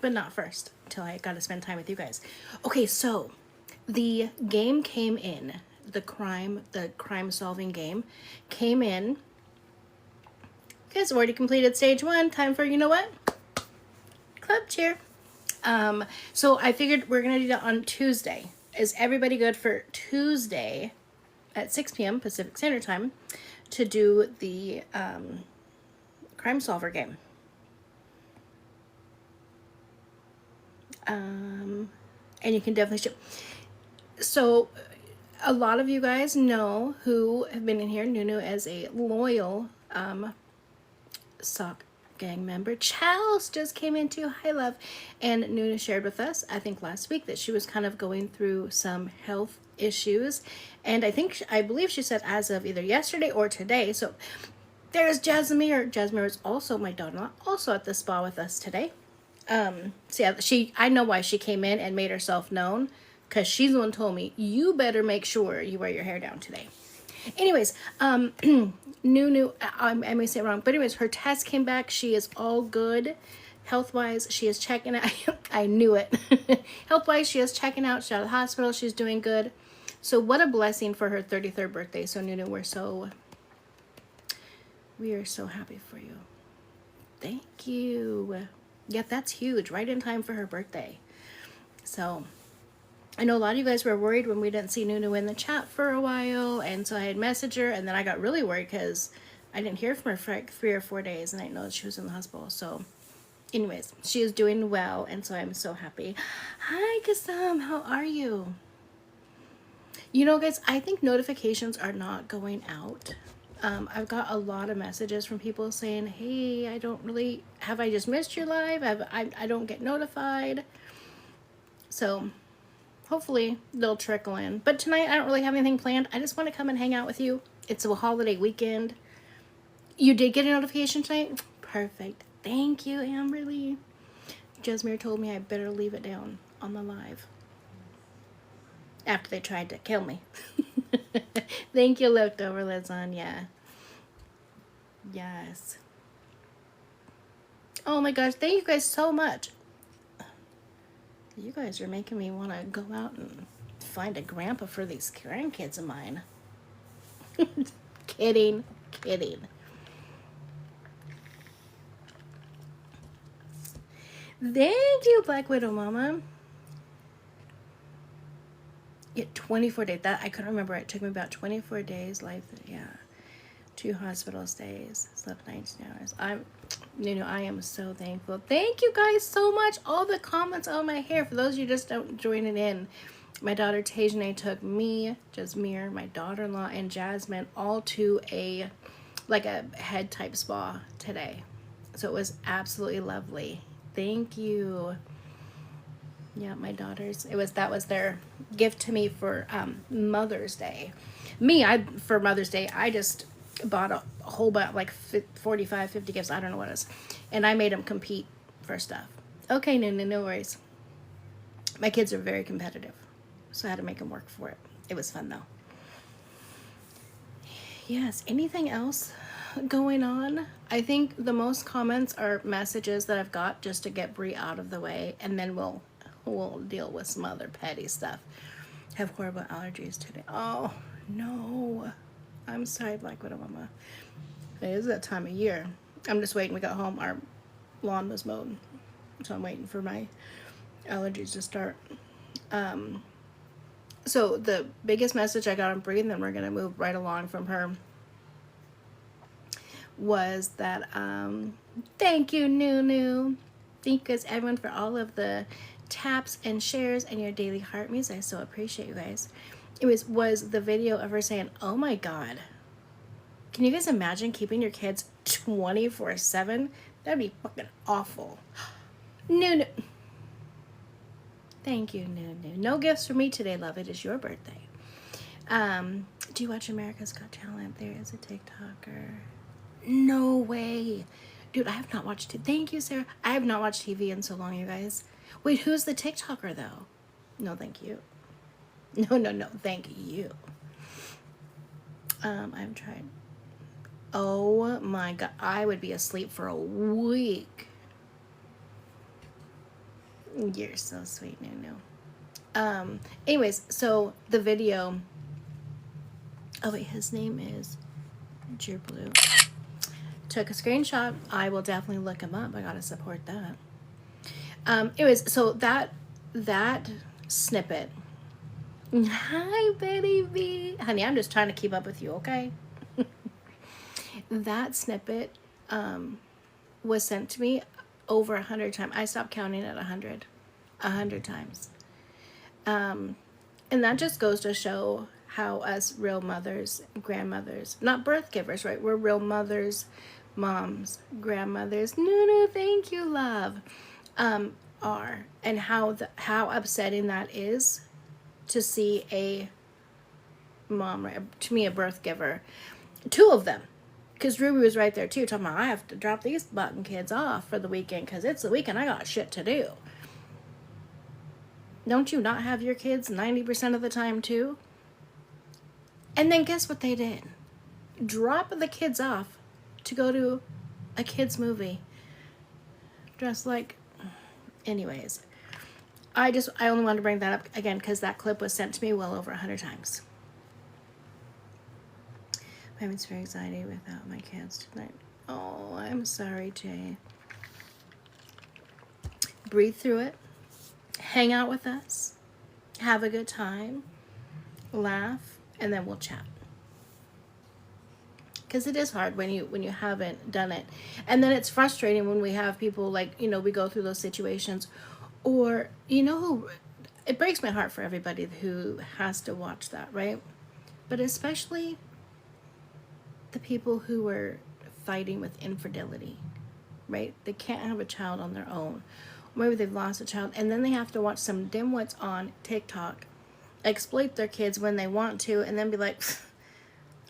but not first until I got to spend time with you guys. Okay, so the game came in. The crime solving game came in. Guys, already completed stage 1. Time for, you know what? Club cheer. So I figured we're gonna do that on Tuesday. Is everybody good for Tuesday at 6 p.m. Pacific Standard Time to do the crime solver game? And you can definitely so a lot of you guys know who have been in here. Nunu as a loyal sock gang member. Charles just came in too. Hi, love. And Nunu shared with us, I think last week, that she was kind of going through some health issues. And I believe she said as of either yesterday or today. So there's Jasmine. Jasmine is also my daughter-in-law, also at the spa with us today. So yeah, I know why she came in and made herself known, because she's the one who told me, you better make sure you wear your hair down today. Anyways, Nunu, I may say it wrong, but anyways, her test came back. She is all good. Health-wise, she is checking out. I knew it. Health-wise, she is checking out. She's out of the hospital. She's doing good. So what a blessing for her 33rd birthday. So Nunu, we are so happy for you. Thank you. Yeah, that's huge. Right in time for her birthday. So I know a lot of you guys were worried when we didn't see Nunu in the chat for a while, and so I had messaged her, and then I got really worried because I didn't hear from her for like 3 or 4 days, and I know that she was in the hospital. So anyways, she is doing well, and so I'm so happy. Hi, Kasam. How are you? You know, guys, I think notifications are not going out. I've got a lot of messages from people saying, hey, have I just missed your live? I don't get notified. So hopefully they'll trickle in. But tonight I don't really have anything planned. I just want to come and hang out with you. It's a holiday weekend. You did get a notification tonight? Perfect. Thank you, Amberly. Jasmine told me I better leave it down on the live after they tried to kill me. Thank you, Leftover Lasagna. Yes. Oh my gosh, thank you guys so much. You guys are making me want to go out and find a grandpa for these grandkids of mine. Kidding. Thank you, Black Widow Mama. Yeah, 24 days. That I couldn't remember. It took me about 24 days. Life, yeah. 2 hospital stays. Slept 19 hours. I am so thankful. Thank you guys so much. All the comments on my hair. For those of you who just don't join it in, my daughter Tajane took me, Jasmine, my daughter-in-law, and Jasmine all to a head type spa today. So it was absolutely lovely. Thank you. Yeah, my daughters. That was their gift to me for Mother's Day. For Mother's Day, I just bought a whole bunch, like 45, 50 gifts. I don't know what it is. And I made them compete for stuff. Okay, no worries. My kids are very competitive, so I had to make them work for it. It was fun, though. Yes, anything else going on? I think the most comments are messages that I've got just to get Bri out of the way, and then we'll deal with some other petty stuff. Have horrible allergies today. Oh, no. I'm sorry, Black Widow Mama. It is that time of year. I'm just waiting. We got home. Our lawn was mowed. So I'm waiting for my allergies to start. So the biggest message I got on Bri, and then we're going to move right along from her, was that thank you, Nunu. Thank you guys, everyone, for all of the taps and shares and your daily heart me's. I so appreciate you guys. It was the video of her saying, oh my God, can you guys imagine keeping your kids 24/7? That'd be fucking awful. No. Thank you, no. No gifts for me today, love. It is your birthday. Do you watch America's Got Talent? There is a TikToker. No way. Dude, I have not watched it. Thank you, Sarah. I have not watched TV in so long, you guys. Wait, who's the TikToker, though? No, thank you. No, thank you. I've tried. Oh my God, I would be asleep for a week. You're so sweet, Nunu. Anyways, so the video. Oh wait, his name is Dear Blue. Took a screenshot. I will definitely look him up. I gotta support that. Anyways, so that snippet. Hi, Betty B. Honey, I'm just trying to keep up with you, okay? That snippet was sent to me over 100 times. I stopped counting at 100 times. And that just goes to show how us real mothers, grandmothers, not birth givers, right? We're real mothers, moms, grandmothers. No, thank you, love. Are, and how upsetting that is to see a mom, to me, a birth giver, two of them, because Ruby was right there too, talking about, I have to drop these button kids off for the weekend because it's the weekend, I got shit to do. Don't you not have your kids 90% of the time too? And then guess what they did? Drop the kids off to go to a kids movie dressed like. Anyways, I only wanted to bring that up again because that clip was sent to me well over 100 times. My parents very excited without my kids tonight. Oh, I'm sorry, Jay. Breathe through it. Hang out with us. Have a good time. Laugh, and then we'll chat. Because it is hard when you haven't done it. And then it's frustrating when we have people like, we go through those situations. Or, who, it breaks my heart for everybody who has to watch that, right? But especially the people who are fighting with infidelity, right? They can't have a child on their own. Maybe they've lost a child, and then they have to watch some dimwits on TikTok exploit their kids when they want to, and then be like,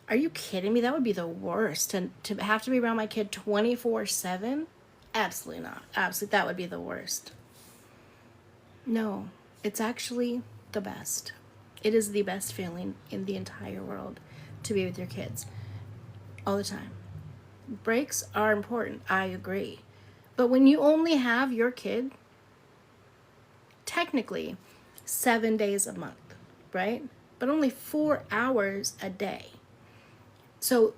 are you kidding me? That would be the worst. To have to be around my kid 24/7? Absolutely not. Absolutely, that would be the worst. No, it's actually the best. It is the best feeling in the entire world to be with your kids all the time. Breaks are important, I agree. But when you only have your kid, technically 7 days a month, right? But only 4 hours a day. So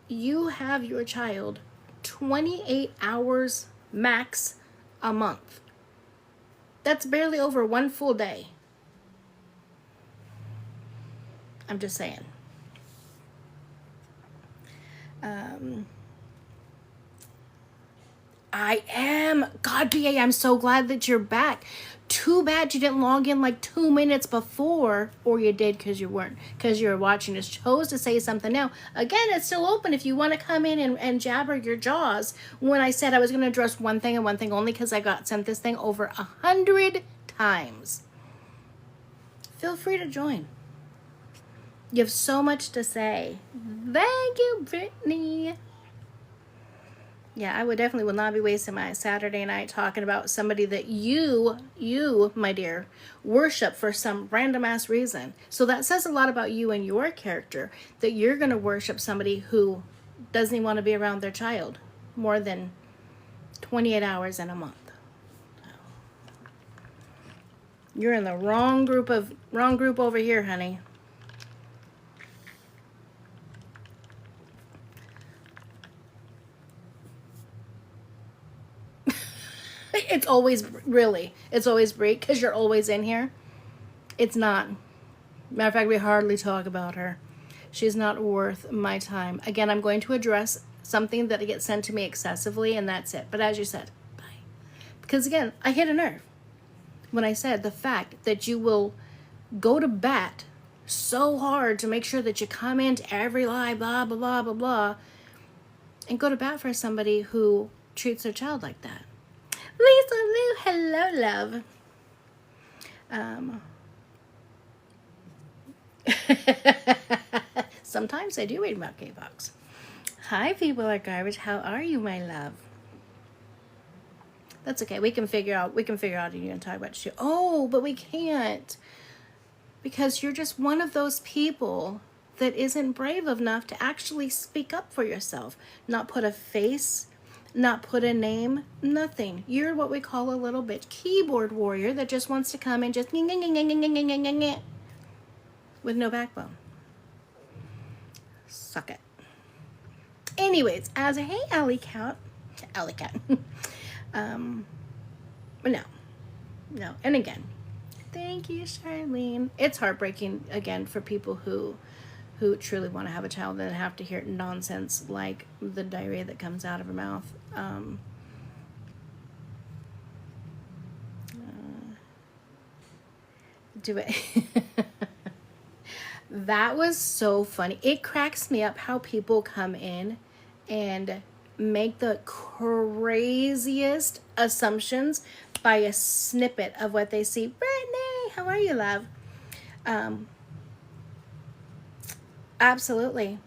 you have your child 28 hours max a month. That's barely over one full day. I'm just saying. I am. God, BA, I'm so glad that you're back. Too bad you didn't log in like 2 minutes before, or you did because you weren't, because you were watching. Just chose to say something now. Again, it's still open if you want to come in and jabber your jaws. When I said I was going to address one thing and one thing only because I got sent this thing over 100 times. Feel free to join. You have so much to say. Thank you, Brittany. Yeah, I definitely will not be wasting my Saturday night talking about somebody that you, my dear, worship for some random ass reason. So that says a lot about you and your character, that you're going to worship somebody who doesn't even want to be around their child more than 28 hours in a month. You're in the wrong group over here, honey. It's always Bri, because you're always in here. It's not. Matter of fact, we hardly talk about her. She's not worth my time. Again, I'm going to address something that gets sent to me excessively, and that's it. But as you said, bye. Because again, I hit a nerve when I said the fact that you will go to bat so hard to make sure that you come into every live, blah, blah, blah, blah, blah, and go to bat for somebody who treats their child like that. Lisa Lou, hello, love. Sometimes I do read about K-Box. Hi, people are garbage. How are you, my love? That's okay. We can figure out if you're gonna talk about you. Oh, but we can't, because you're just one of those people that isn't brave enough to actually speak up for yourself, not put a face not put a name, nothing. You're what we call a little bit keyboard warrior that just wants to come and just with no backbone. Suck it. Anyways, as a hey alley cat, but no. And again, thank you, Charlene. It's heartbreaking again for people who truly want to have a child and have to hear nonsense like the diarrhea that comes out of her mouth. Do it. That was so funny. It cracks me up how people come in and make the craziest assumptions by a snippet of what they see. Brittany, how are you, love? Absolutely.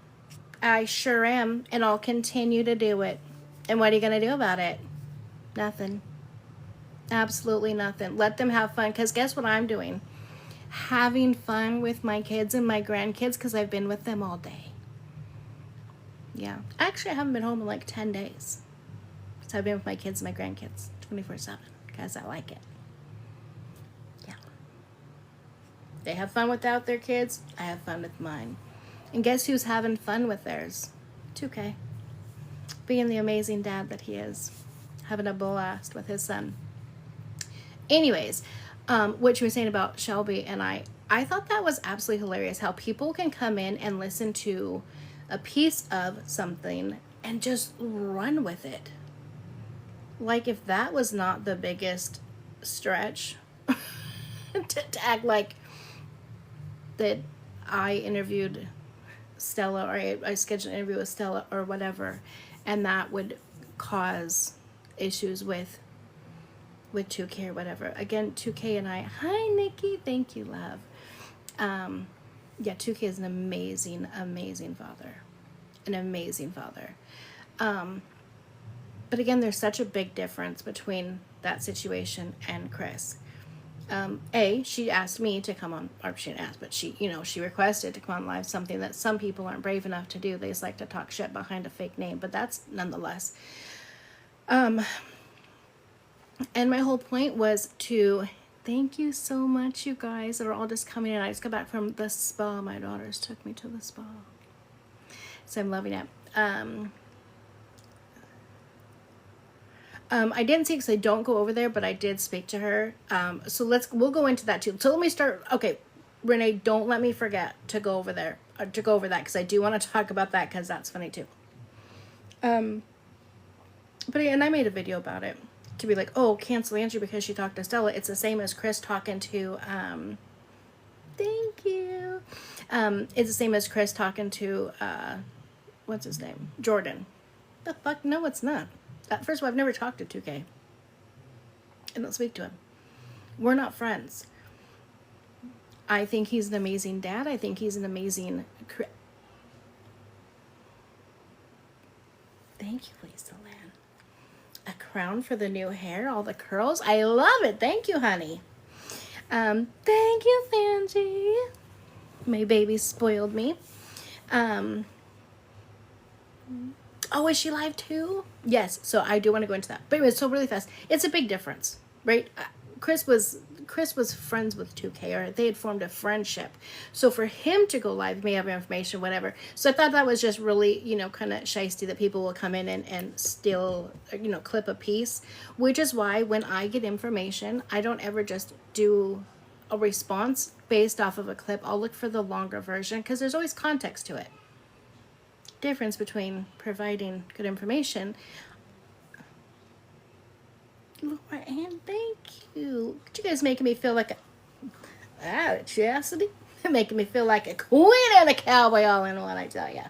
I sure am, and I'll continue to do it. And what are you going to do about it? Nothing. Absolutely nothing. Let them have fun, because guess what I'm doing? Having fun with my kids and my grandkids, because I've been with them all day. Yeah. Actually, I haven't been home in like 10 days. So I've been with my kids and my grandkids 24/7, because I like it. Yeah. They have fun without their kids. I have fun with mine. And guess who's having fun with theirs? 2K. Being the amazing dad that he is. Having a blast with his son. Anyways, what you were saying about Shelby and I thought that was absolutely hilarious how people can come in and listen to a piece of something and just run with it. Like if that was not the biggest stretch to act like that I interviewed Stella, or I scheduled an interview with Stella or whatever, and that would cause issues with 2K or whatever. Again, 2K and I, hi Nikki, thank you, love. Yeah, 2K is an amazing father. An amazing father. But again, there's such a big difference between that situation and Chris. She asked me to come on, or she didn't ask, but she requested to come on live, something that some people aren't brave enough to do. They just like to talk shit behind a fake name, but that's nonetheless. And my whole point was to thank you so much, you guys that are all just coming in. I just got back from the spa. My daughters took me to the spa. So I'm loving it. I didn't see because I don't go over there, but I did speak to her. So we'll go into that too. So let me start. Okay, Renee, don't let me forget to go over there, to go over that, because I do want to talk about that, because that's funny too. But yeah, and I made a video about it to be like, oh, cancel Andrew because she talked to Stella. It's the same as Chris talking to, thank you. It's the same as Chris talking to, what's his name? Jordan. The fuck? No, it's not. First of all, I've never talked to 2K. I don't speak to him. We're not friends. I think he's an amazing dad. I think he's an amazing... Thank you, Lisa Lan. A crown for the new hair, all the curls. I love it. Thank you, honey. Thank you, Fancy. My baby spoiled me. Oh, is she live too? Yes, so I do want to go into that. But anyway, so really fast. It's a big difference, right? Chris was friends with 2K, or they had formed a friendship. So for him to go live, he may have information, whatever. So I thought that was just really, kind of shiesty that people will come in and steal, clip a piece. Which is why when I get information, I don't ever just do a response based off of a clip. I'll look for the longer version, because there's always context to it. Difference between providing good information. Laura Ann, thank you. You guys making me feel like Chastity, making me feel like a queen and a cowboy all in one, I tell ya.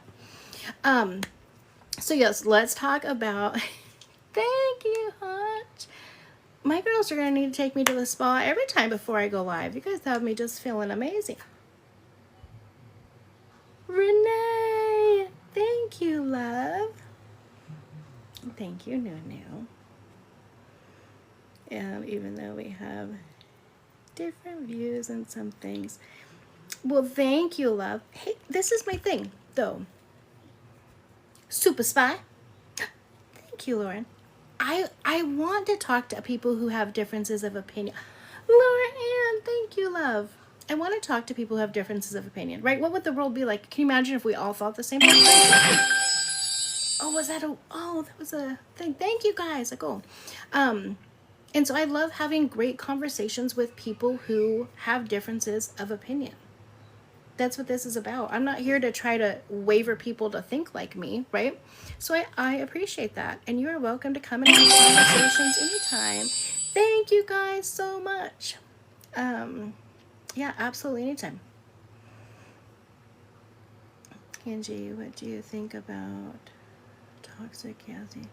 So yes, let's talk about. Thank you, Hutch. My girls are gonna need to take me to the spa every time before I go live. You guys have me just feeling amazing. Renee, thank you, love. Thank you, Nunu. Even though we have different views on some things. Well, thank you, love. Hey, this is my thing, though. Super Spy. Thank Thank you, Lauren. I want to talk to people who have differences of opinion. Laura Ann, thank you, love. I want to talk to people who have differences of opinion, right? What would the world be like? Can you imagine if we all thought the same thing? That was a thing. Thank you guys. Like, and so I love having great conversations with people who have differences of opinion. That's what this is about. I'm not here to try to waver people to think like me, right? So I appreciate that. And you are welcome to come and have conversations anytime. Thank you guys so much. Yeah, absolutely anytime. Angie, what do you think about toxic Yazzie?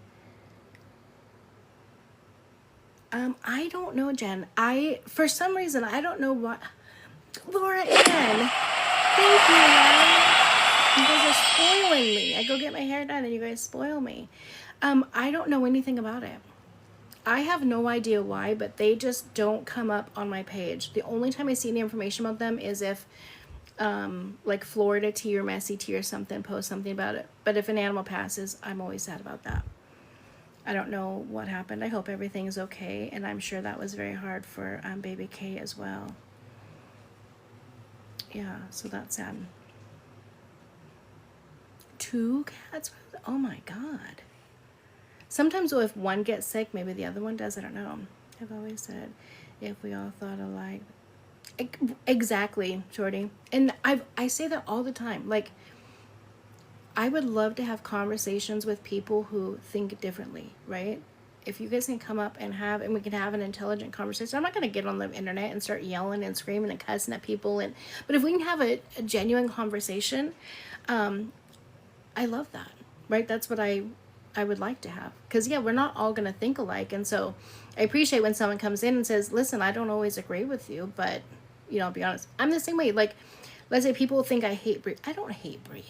I don't know, Jen. For some reason, I don't know what. Laura Ann, thank you, love. You guys are spoiling me. I go get my hair done and you guys spoil me. I don't know anything about it. I have no idea why, but they just don't come up on my page. The only time I see any information about them is if like Florida Tea or Messy Tea or something posts something about it. But if an animal passes, I'm always sad about that. I don't know what happened. I hope everything's okay, and I'm sure that was very hard for baby K as well. Yeah, so that's sad. 2 cats? Oh my god. Sometimes if one gets sick, maybe the other one does. I don't know. I've always said if we all thought alike. Exactly, Jordy. And I say that all the time. Like, I would love to have conversations with people who think differently, right? If you guys can come up and we can have an intelligent conversation. I'm not going to get on the internet and start yelling and screaming and cussing at people. But if we can have a genuine conversation, I love that, right? That's what I would like to have. Because, yeah, we're not all going to think alike. And so I appreciate when someone comes in and says, listen, I don't always agree with you, but, I'll be honest. I'm the same way. Like, let's say people think I hate Bri. I don't hate Bri.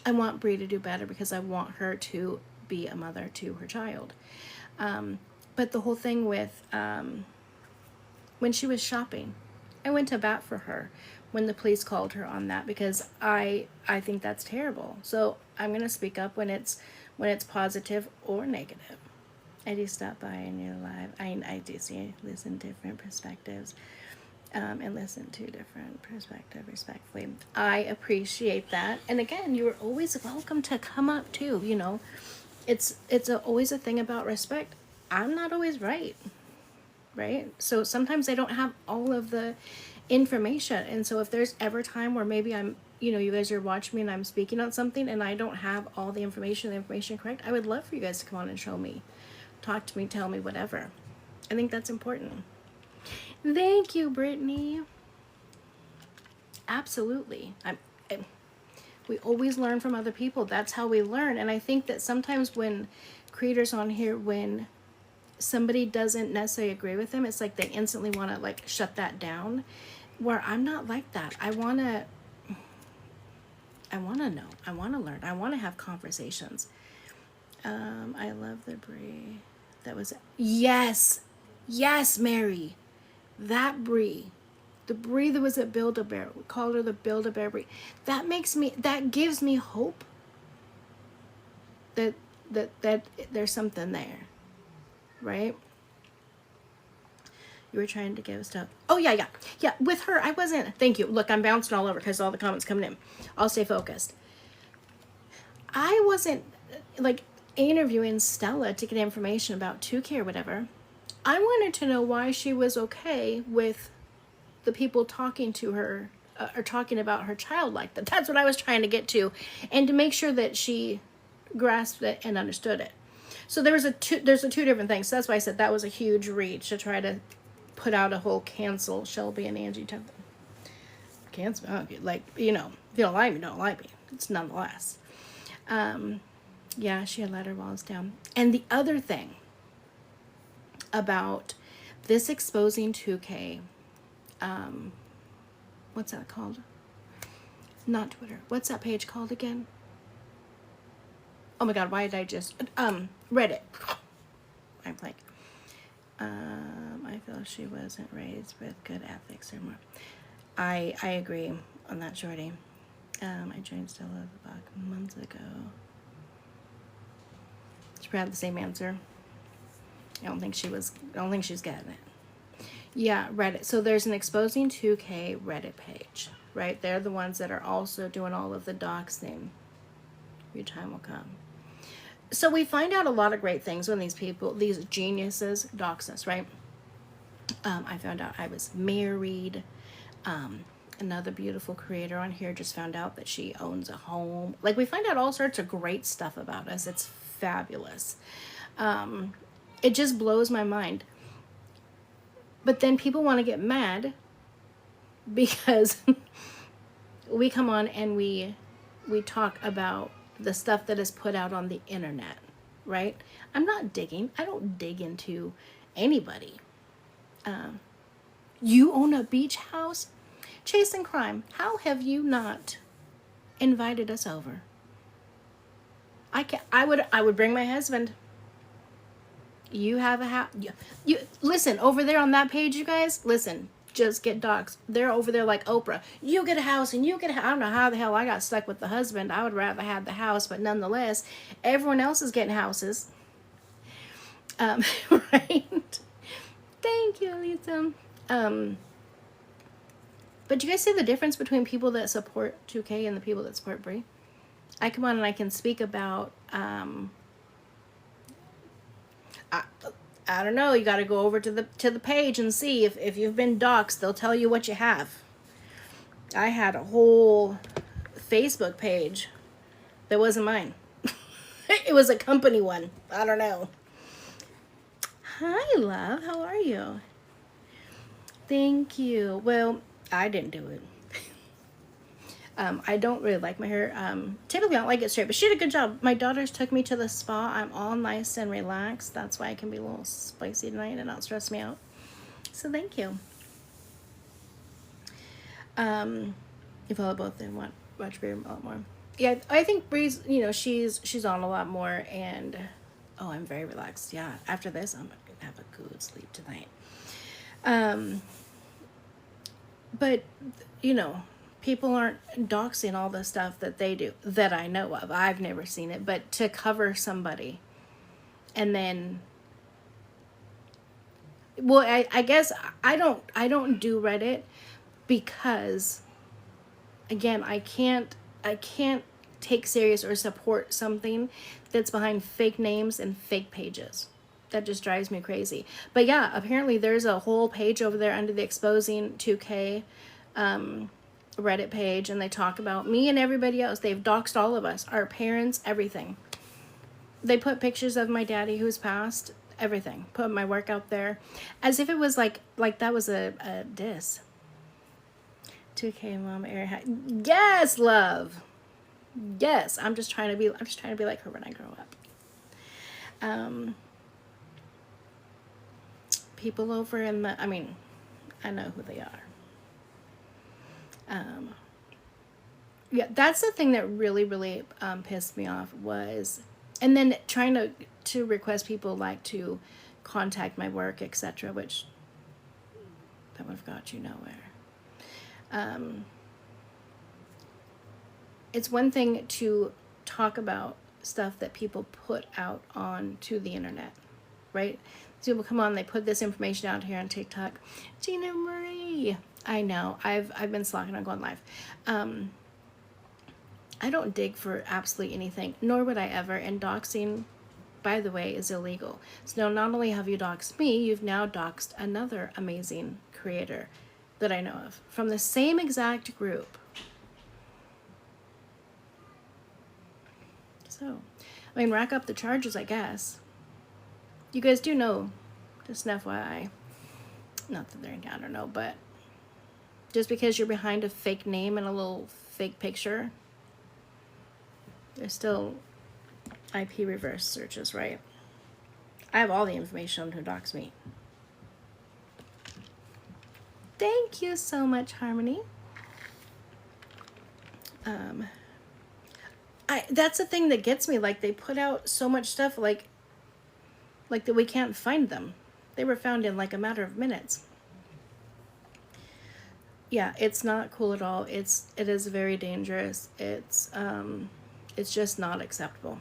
I want Bri to do better because I want her to be a mother to her child. But the whole thing with when she was shopping, I went to bat for her when the police called her on that because I think that's terrible. So I'm going to speak up when it's positive or negative. I do stop by and you're live. I do listen to different perspectives. And listen to different perspective respectfully. I appreciate that. And again, you are always welcome to come up too. It's always a thing about respect. I'm not always right? So sometimes I don't have all of the information. And so if there's ever time where maybe I'm, you guys are watching me and I'm speaking on something and I don't have all the information correct, I would love for you guys to come on and show me, talk to me, tell me, whatever. I think that's important. Thank you, Brittany. Absolutely. We always learn from other people. That's how we learn. And I think that sometimes when creators on here, when somebody doesn't necessarily agree with them, it's like they instantly want to like shut that down. Where I'm not like that. I want to know. I want to learn. I want to have conversations. I love the Bri. That was yes, Mary. That Bri, the Bri that was at Build-A-Bear, we called her the Build-A-Bear Bri. That gives me hope that there's something there, right? You were trying to give stuff. Oh yeah. With her, I wasn't. Thank you. Look, I'm bouncing all over because all the comments coming in. I'll stay focused. I wasn't like interviewing Stella to get information about 2K or whatever. I wanted to know why she was okay with the people talking to her or talking about her child like that. That's what I was trying to get to, and to make sure that she grasped it and understood it. So there's two different things. So that's why I said that was a huge reach to try to put out a whole cancel Shelby and Angie type thing. Cancel, like, if you don't like me, don't like me. It's nonetheless. Yeah, she had let her walls down. And the other thing about this exposing 2K, what's that called? Not Twitter. What's that page called again? Oh my god, why did I just Reddit. I'm like I feel she wasn't raised with good ethics or more. I agree on that, Jordy. I joined Stella the Buck months ago. We had the same answer. I don't think she's getting it. Yeah, Reddit. So there's an Exposing 2K Reddit page, right? They're the ones that are also doing all of the doxing. Your time will come. So we find out a lot of great things when these people, these geniuses, dox us, right? I found out I was married. Another beautiful creator on here just found out that she owns a home. Like, we find out all sorts of great stuff about us. It's fabulous. It just blows my mind. But then people want to get mad because we come on and we talk about the stuff that is put out on the internet, right? I'm not digging. I don't dig into anybody. You own a beach house? Chasing crime. How have you not invited us over? I would bring my husband. You have a house. You listen over there on that page, you guys. Listen, just get dogs. They're over there like Oprah. You get a house and you get I don't know how the hell I got stuck with the husband. I would rather have the house, but nonetheless, everyone else is getting houses. Right? Thank you, Lisa. But do you guys see the difference between people that support 2K and the people that support Bri? I come on and I can speak about, I don't know, you got to go over to the page and see if you've been doxxed. They'll tell you what you have. I had a whole Facebook page that wasn't mine. It was a company one. I don't know. Hi, love. How are you? Thank you. Well, I didn't do it. I don't really like my hair. Typically I don't like it straight, but she did a good job. My daughters took me to the spa. I'm all nice and relaxed. That's why I can be a little spicy tonight and not stress me out. So thank you. You follow both and watch Bri a lot more. Yeah, I think Bri's, she's on a lot more, and I'm very relaxed. Yeah, after this, I'm gonna have a good sleep tonight. But people aren't doxing all the stuff that they do that I know of. I've never seen it, but to cover somebody, and then, well, I guess I don't do Reddit because, again, I can't take serious or support something that's behind fake names and fake pages. That just drives me crazy. But yeah, apparently there's a whole page over there under the Exposing 2K Reddit page, and they talk about me and everybody else. They've doxed all of us, our parents, everything. They put pictures of my daddy who's passed, everything. Put my work out there as if it was like that was a diss. 2K mom air hat. Yes, love. Yes, I'm just trying to be like her when I grow up. People over in the, I know who they are. Yeah, that's the thing that really, really pissed me off was, and then trying to request people like to contact my work, etc., which that would have got you nowhere. It's one thing to talk about stuff that people put out onto the internet, right? So people come on, they put this information out here on TikTok. Gina Marie. I know. I've been slacking on going live. I don't dig for absolutely anything, nor would I ever. And doxing, by the way, is illegal. So not only have you doxed me, you've now doxed another amazing creator that I know of from the same exact group. So, rack up the charges, I guess. You guys do know, just an FYI, not that they're, I don't know, but just because you're behind a fake name and a little fake picture, there's still IP reverse searches, right? I have all the information on who doxed me. Thank you so much, Harmony. That's the thing that gets me. Like, they put out so much stuff, like that we can't find them. They were found in like a matter of minutes. Yeah, it's not cool at all. It is very dangerous. It's just not acceptable.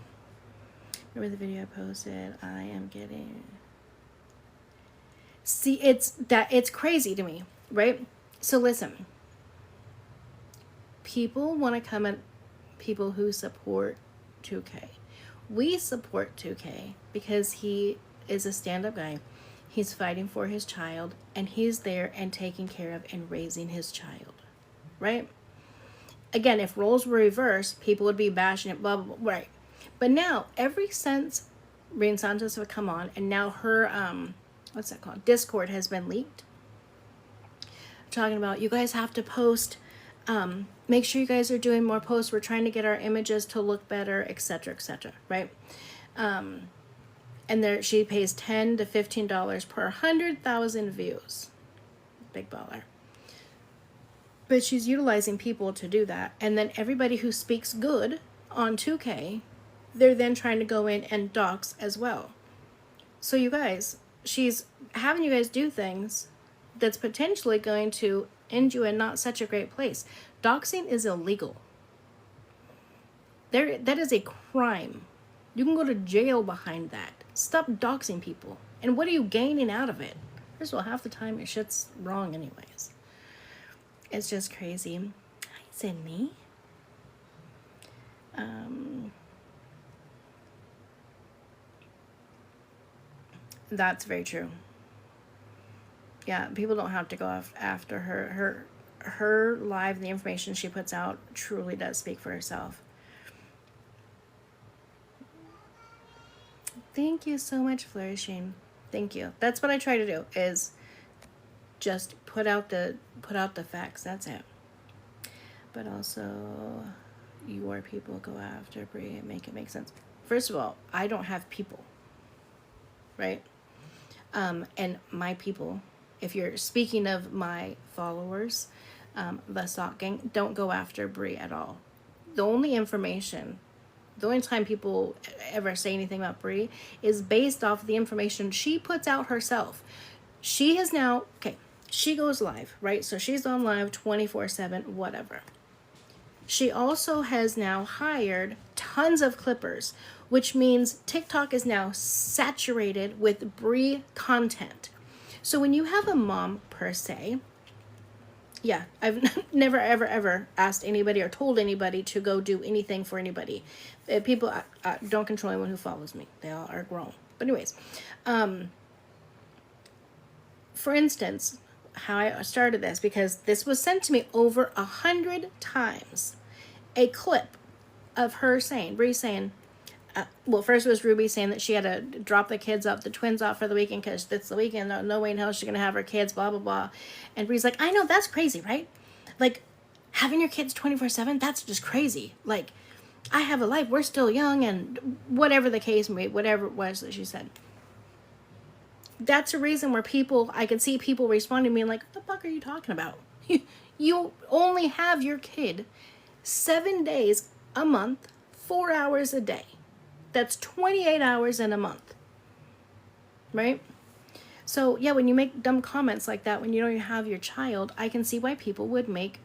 Remember the video I posted? I am getting... See, it's crazy to me, right? So listen, people want to come at people who support 2K. We support 2K because he is a stand-up guy. He's fighting for his child, and he's there and taking care of and raising his child, right? Again, if roles were reversed, people would be bashing it, blah, blah, blah, right? But now, ever since Bri and Santos have come on, and now her, what's that called? Discord has been leaked. Talking about, you guys have to post, make sure you guys are doing more posts. We're trying to get our images to look better, etc., right? And there, she pays $10 to $15 per 100,000 views. Big baller. But she's utilizing people to do that. And then everybody who speaks good on 2K, they're then trying to go in and dox as well. So you guys, she's having you guys do things that's potentially going to end you in not such a great place. Doxing is illegal. That is a crime. You can go to jail behind that. Stop doxing people. And what are you gaining out of it? First of all, half the time your shit's wrong anyways. It's just crazy. Hi, Sydney. That's very true. Yeah, people don't have to go after her. Her live, the information she puts out truly does speak for herself. Thank you so much, Flourishing. Thank you. That's what I try to do, is just put out the facts. That's it. But also, your people go after Bri and make it make sense. First of all, I don't have people, right? And my people, if you're speaking of my followers, the Sock Gang, don't go after Bri at all. The only time people ever say anything about Bri is based off the information she puts out herself. She has now, she goes live, right? So she's on live 24/7, whatever. She also has now hired tons of clippers, which means TikTok is now saturated with Bri content. So when you have a mom per se, yeah, I've never, ever, ever asked anybody or told anybody to go do anything for anybody. People don't control anyone who follows me. They all are grown. But anyways, for instance, how I started this, because this was sent to me over 100 times. A clip of her saying, Bri saying, well, first it was Ruby saying that she had to drop the twins off for the weekend because it's the weekend. No way in hell she's going to have her kids, blah, blah, blah. And Bri's like, I know, that's crazy, right? Like, having your kids 24/7, that's just crazy. Like, I have a life. We're still young, and whatever the case may be, whatever it was that she said. That's a reason where I could see people responding to me like, what the fuck are you talking about? You only have your kid 7 days a month, 4 hours a day. That's 28 hours in a month, right? So yeah, when you make dumb comments like that, when you don't have your child, I can see why people would make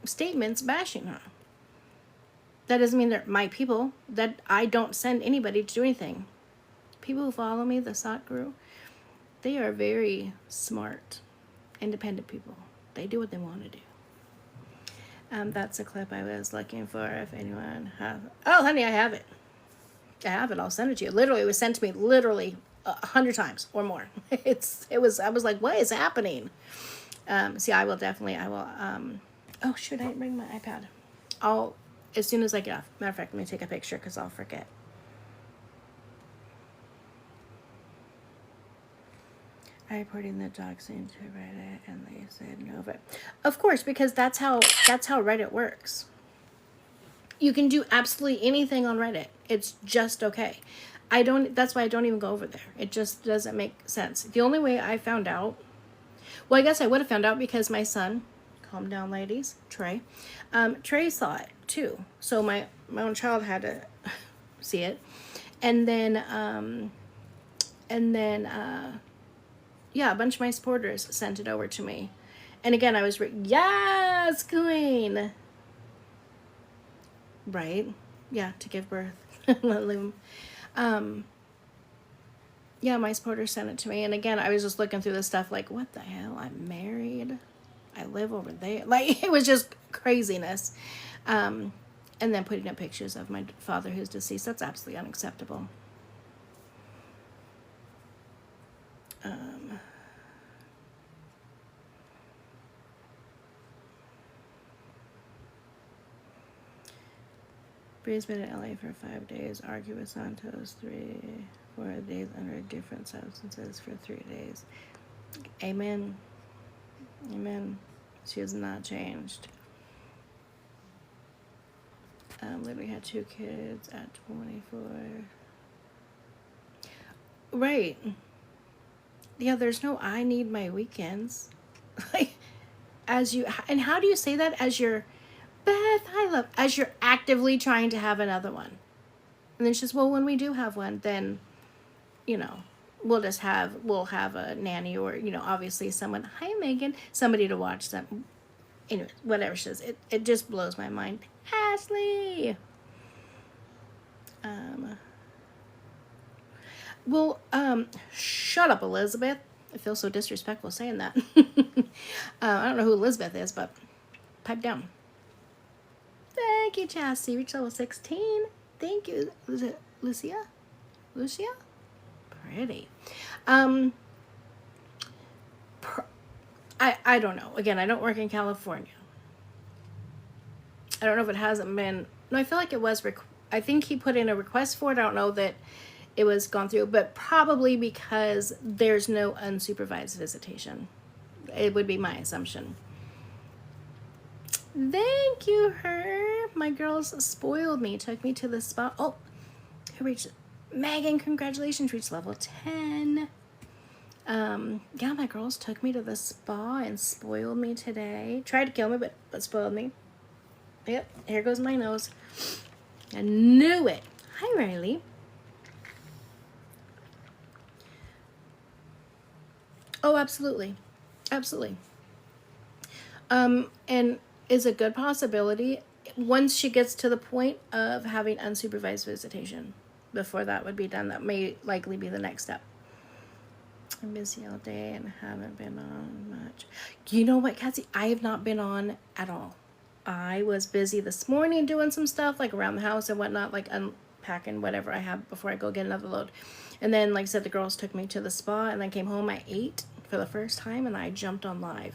statements bashing her. That doesn't mean they're my people, that I don't send anybody to do anything. People who follow me, the Sock Guru, they are very smart, independent people. They do what they want to do. That's a clip I was looking for. If anyone has, oh honey, I have it. I'll send it to you. Literally, it was sent to me 100 times or more. I was like, what is happening? See, I will, oh shoot, I didn't bring my iPad. As soon as I get off. Matter of fact, let me take a picture because I'll forget. I reported the doxing to Reddit and they said no, but of course, because that's how Reddit works. You can do absolutely anything on Reddit. It's just okay. That's why I don't even go over there. It just doesn't make sense. The only way I found out, well, I guess I would have found out because my son, calm down ladies, Trey saw it too. So my own child had to see it. And then, yeah, a bunch of my supporters sent it over to me. And again, I was, yes, queen. Right? Yeah, to give birth. Yeah, my supporter sent it to me. And again, I was just looking through this stuff like, what the hell? I'm married. I live over there. Like, it was just craziness. And then putting up pictures of my father who's deceased. That's absolutely unacceptable. Bri's been in LA for 5 days. Argue with Santos 4 days under different substances for 3 days. Amen. Amen. She has not changed. Literally had 2 kids at 24. Right. Yeah, there's no I need my weekends. Like, as you, and how do you say that? As you're, Beth, I love, as you're actively trying to have another one. And then she says, well, when we do have one, then, you know, we'll have a nanny or, you know, obviously someone, hi, Megan, somebody to watch them. Anyway, whatever she says, it just blows my mind. Ashley! Shut up, Elizabeth. I feel so disrespectful saying that. I don't know who Elizabeth is, but pipe down. Thank you, Chassie. Reach level 16. Thank you. Was it Lucia? Lucia? Pretty. I don't know. Again, I don't work in California. I don't know if it hasn't been. No, I feel like it was. I think he put in a request for it. I don't know that it was gone through, but probably because there's no unsupervised visitation. It would be my assumption. Thank you, her. My girls spoiled me. Took me to the spa. Oh, who reached it? Megan, congratulations. Reached level 10. Yeah, my girls took me to the spa and spoiled me today. Tried to kill me, but spoiled me. Yep, here goes my nose. I knew it. Hi, Riley. Oh, absolutely. Absolutely. And is a good possibility once she gets to the point of having unsupervised visitation. Before that would be done, that may likely be the next step. I'm busy all day and haven't been on much. You know what, Cassie? I have not been on at all. I was busy this morning doing some stuff like around the house and whatnot, like unpacking whatever I have before I go get another load. And then, like I said, the girls took me to the spa and then came home at 8 for the first time and I jumped on live.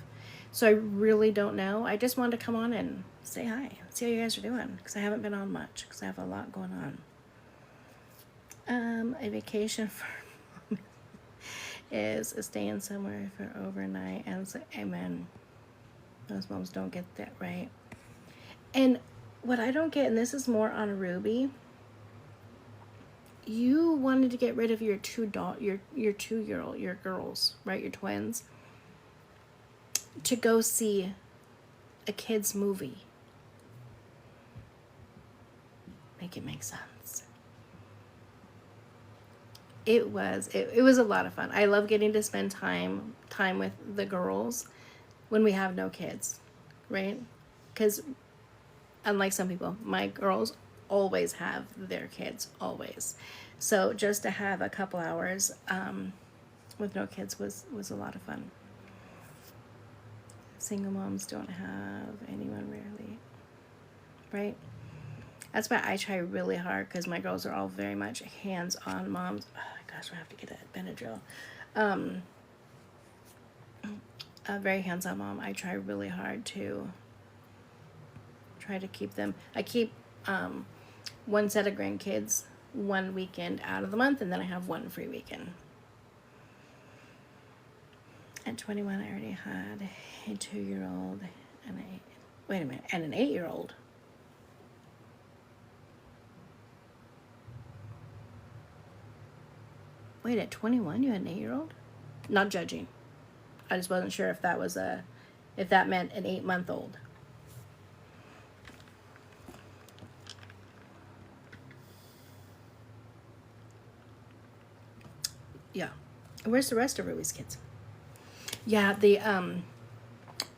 So I really don't know. I just wanted to come on and say hi, see how you guys are doing, because I haven't been on much because I have a lot going on. A vacation for mom is staying somewhere for overnight, and so, amen. Those moms don't get that right. And what I don't get, and this is more on Ruby, you wanted to get rid of your 2-year-old, your girls, right, your twins, to go see a kid's movie. Make it make sense. It was a lot of fun. I love getting to spend time with the girls when we have no kids, right? Because unlike some people, my girls always have their kids, always. So just to have a couple hours with no kids was a lot of fun. Single moms don't have anyone rarely, right? That's why I try really hard, because my girls are all very much hands-on moms. Oh my gosh, I have to get that Benadryl. A very hands-on mom. I try really hard to try to keep them. I keep one set of grandkids one weekend out of the month, and then I have one free weekend. At 21, I already had a 2-year-old and an 8-year-old. Wait, at 21, you had an 8-year-old? Not judging. I just wasn't sure if that was if that meant an 8-month-old. Yeah. Where's the rest of Ruby's kids? Yeah,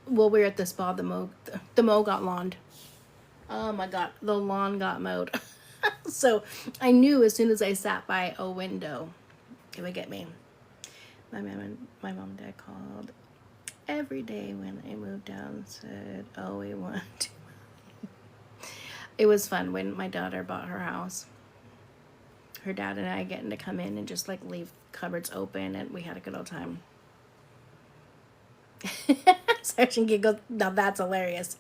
well, we were at the spa, the mow got lawned. Oh my god, the lawn got mowed. So I knew as soon as I sat by a window, it would get me. My mom and dad called every day when I moved down, said, oh, we want to. It was fun when my daughter bought her house. Her dad and I getting to come in and just like leave cupboards open, and we had a good old time. Sergeant giggled. Now that's hilarious.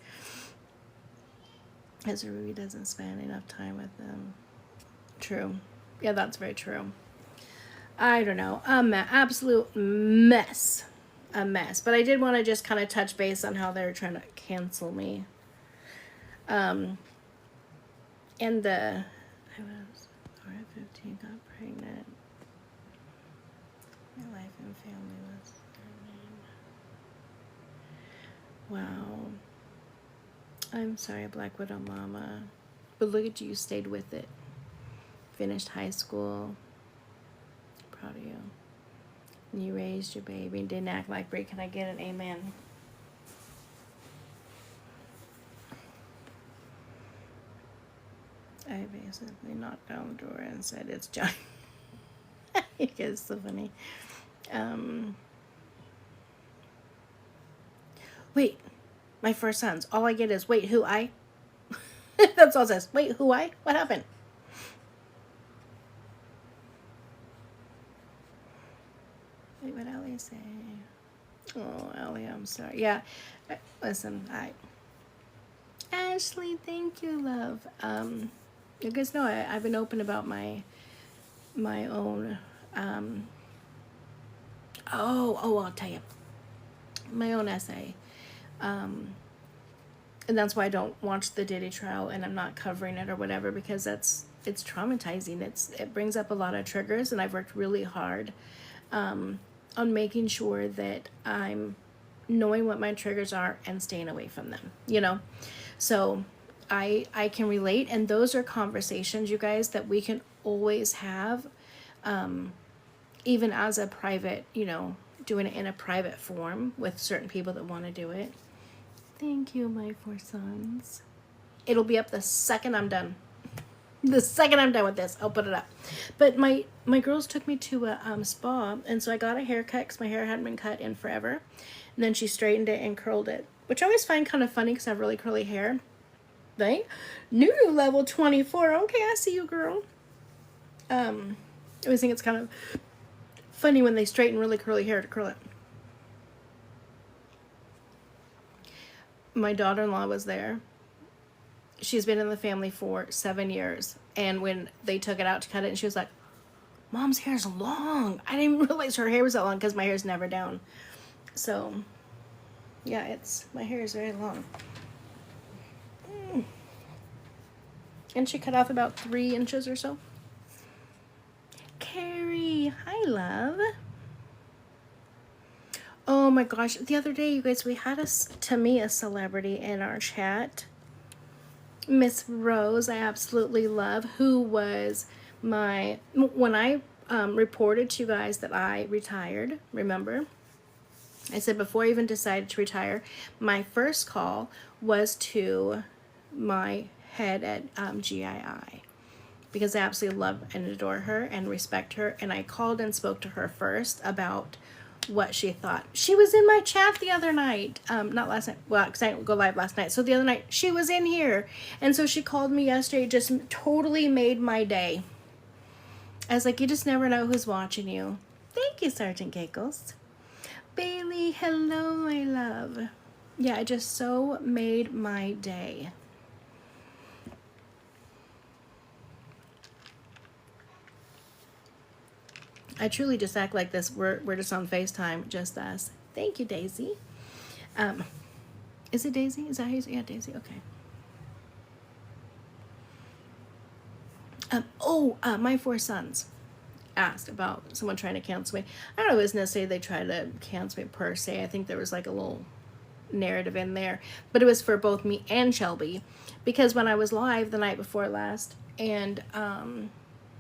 As Ruby doesn't spend enough time with them. True. Yeah, that's very true. I don't know. Absolute mess. A mess. But I did want to just kind of touch base on how they're trying to cancel me. And I was 15, got pregnant. My life and family was threatening. Wow. I'm sorry, Black Widow Mama. But look at you, stayed with it. Finished high school. Proud of you. And you raised your baby and didn't act like Bri. Can I get an amen? I basically knocked down the door and said, it's John. You guys are so funny. Wait, my first sons. All I get is, wait, who I? That's all it says. Wait, who I? What happened? Wait, what Ellie say? Oh, Ellie, I'm sorry. Yeah, listen, Ashley, thank you, love. You guys know I've been open about my own, I'll tell you. My own essay. And that's why I don't watch the Diddy trial and I'm not covering it or whatever, because it's traumatizing. It brings up a lot of triggers, and I've worked really hard on making sure that I'm knowing what my triggers are and staying away from them, you know? So I can relate, and those are conversations, you guys, that we can always have, even as a private, doing it in a private form with certain people that want to do it. Thank you, my 4 sons. It'll be up the second I'm done. The second I'm done with this, I'll put it up. But my girls took me to a spa, and so I got a haircut because my hair hadn't been cut in forever. And then she straightened it and curled it, which I always find kind of funny because I have really curly hair. Right? Noodle level 24. Okay, I see you, girl. I always think it's kind of funny when they straighten really curly hair to curl it. My daughter-in-law was there. She's been in the family for 7 years. And when they took it out to cut it, and she was like, Mom's hair's long. I didn't even realize her hair was that long because my hair's never down. So, yeah, my hair is very long. And she cut off about 3 inches or so. Carrie, hi, love. Oh my gosh, the other day, you guys, we had a celebrity in our chat. Miss Rose, I absolutely love, who was when I reported to you guys that I retired, remember? I said before I even decided to retire, my first call was to my head at GII, because I absolutely love and adore her and respect her, and I called and spoke to her first about what she thought. She was in my chat the other night, not last night, well, because I didn't go live last night, so the other night she was in here, and so she called me yesterday, just totally made my day. I was like, you just never know who's watching you. Thank you, Sergeant Giggles. Bailey, hello, my love. Yeah, it just so made my day. I truly just act like this. We're just on FaceTime, just us. Thank you, Daisy. Is it Daisy? Is that how you say? Yeah, Daisy. Okay. My 4 sons asked about someone trying to cancel me. I don't know if it was necessarily they tried to cancel me per se. I think there was like a little narrative in there, but it was for both me and Shelby, because when I was live the night before last, and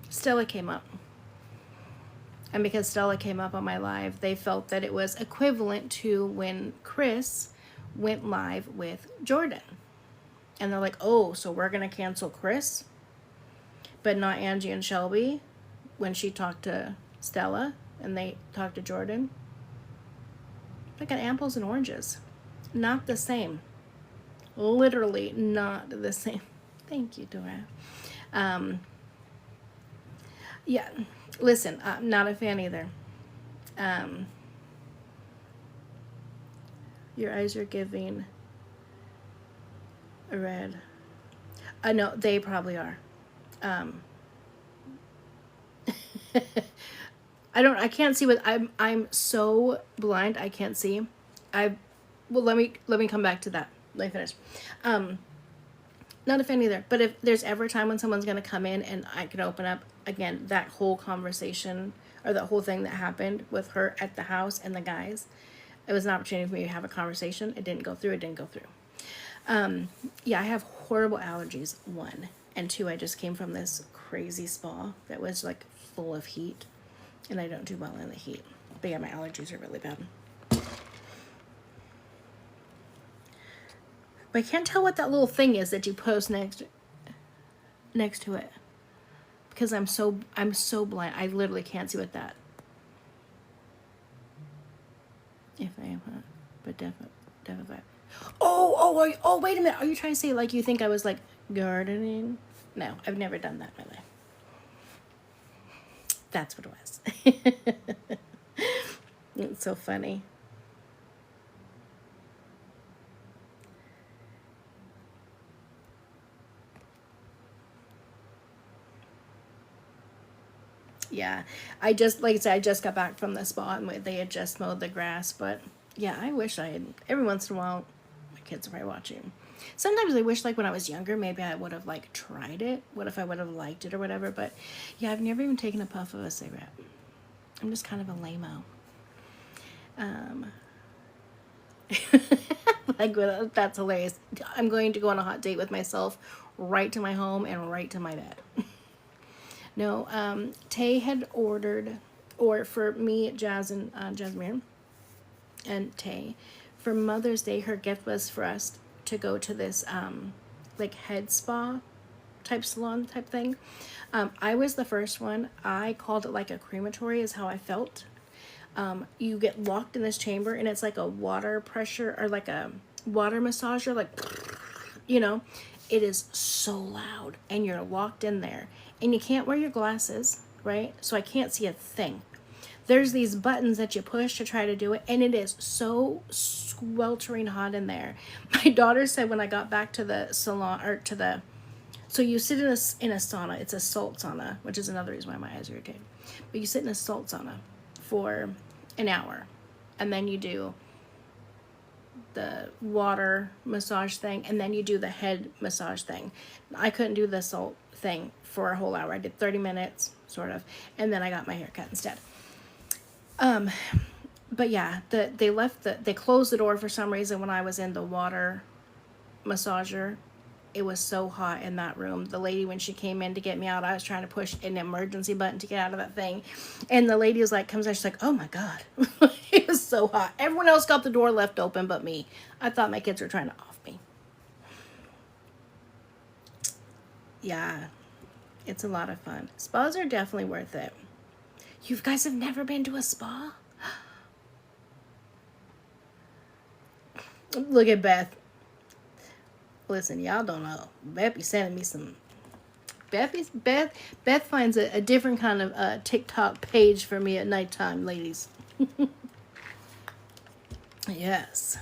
Stella came up, and because Stella came up on my live, they felt that it was equivalent to when Chris went live with Jordan, and they're like, oh, so we're gonna cancel Chris? but not Angie and Shelby when she talked to Stella and they talked to Jordan. They got apples and oranges. Not the same. Literally not the same. Thank you, Dora. Yeah, listen, I'm not a fan either. Your eyes are giving a red. I know they probably are. I can't see what I'm so blind I can't see. Well, let me come back to that. Let me finish. Not a fan either. But if there's ever a time when someone's gonna come in and I can open up again that whole conversation or that whole thing that happened with her at the house and the guys, it was an opportunity for me to have a conversation. It didn't go through. Yeah, I have horrible allergies, 1. And 2, I just came from this crazy spa that was like full of heat. And I don't do well in the heat. But yeah, my allergies are really bad. But I can't tell what that little thing is that you post next to it. Because I'm so blind. I literally can't see what that. If I am hot. But definitely. Oh, wait a minute. Are you trying to say like you think I was like gardening? No, I've never done that in my life. That's what it was. It's so funny. Yeah, I just, like I said, I just got back from the spa and they had just mowed the grass. But yeah, I wish I had, every once in a while, my kids are probably watching. Sometimes I wish like when I was younger, maybe I would have like tried it. What if I would have liked it or whatever? But yeah, I've never even taken a puff of a cigarette. I'm just kind of a lame-o. Like, that's hilarious. I'm going to go on a hot date with myself right to my home and right to my bed. No, Tay had ordered, or for me, Jasmine and Tay, for Mother's Day, her gift was for us to go to this, like, head spa type salon type thing. I was the first one. I called it like a crematory is how I felt. You get locked in this chamber and it's like a water pressure or like a water massager, like, you know, it is so loud and you're locked in there and you can't wear your glasses, right? So I can't see a thing. There's these buttons that you push to try to do it, and it is so sweltering hot in there. My daughter said when I got back to the salon, or to the, so you sit in a sauna, it's a salt sauna, which is another reason why my eyes are irritated. But you sit in a salt sauna for an hour, and then you do the water massage thing, and then you do the head massage thing. I couldn't do the salt thing for a whole hour. I did 30 minutes, sort of, and then I got my hair cut instead. But yeah, they closed the door for some reason when I was in the water massager. It was so hot in that room. The lady, when she came in to get me out, I was trying to push an emergency button to get out of that thing. And the lady was like, comes out, she's like, oh my God. It was so hot. Everyone else got the door left open but me. I thought my kids were trying to off me. Yeah, it's a lot of fun. Spas are definitely worth it. You guys have never been to a spa? Look at Beth. Listen, y'all don't know. Beth be sending me some. Beth finds a different kind of TikTok page for me at nighttime, ladies. Yes.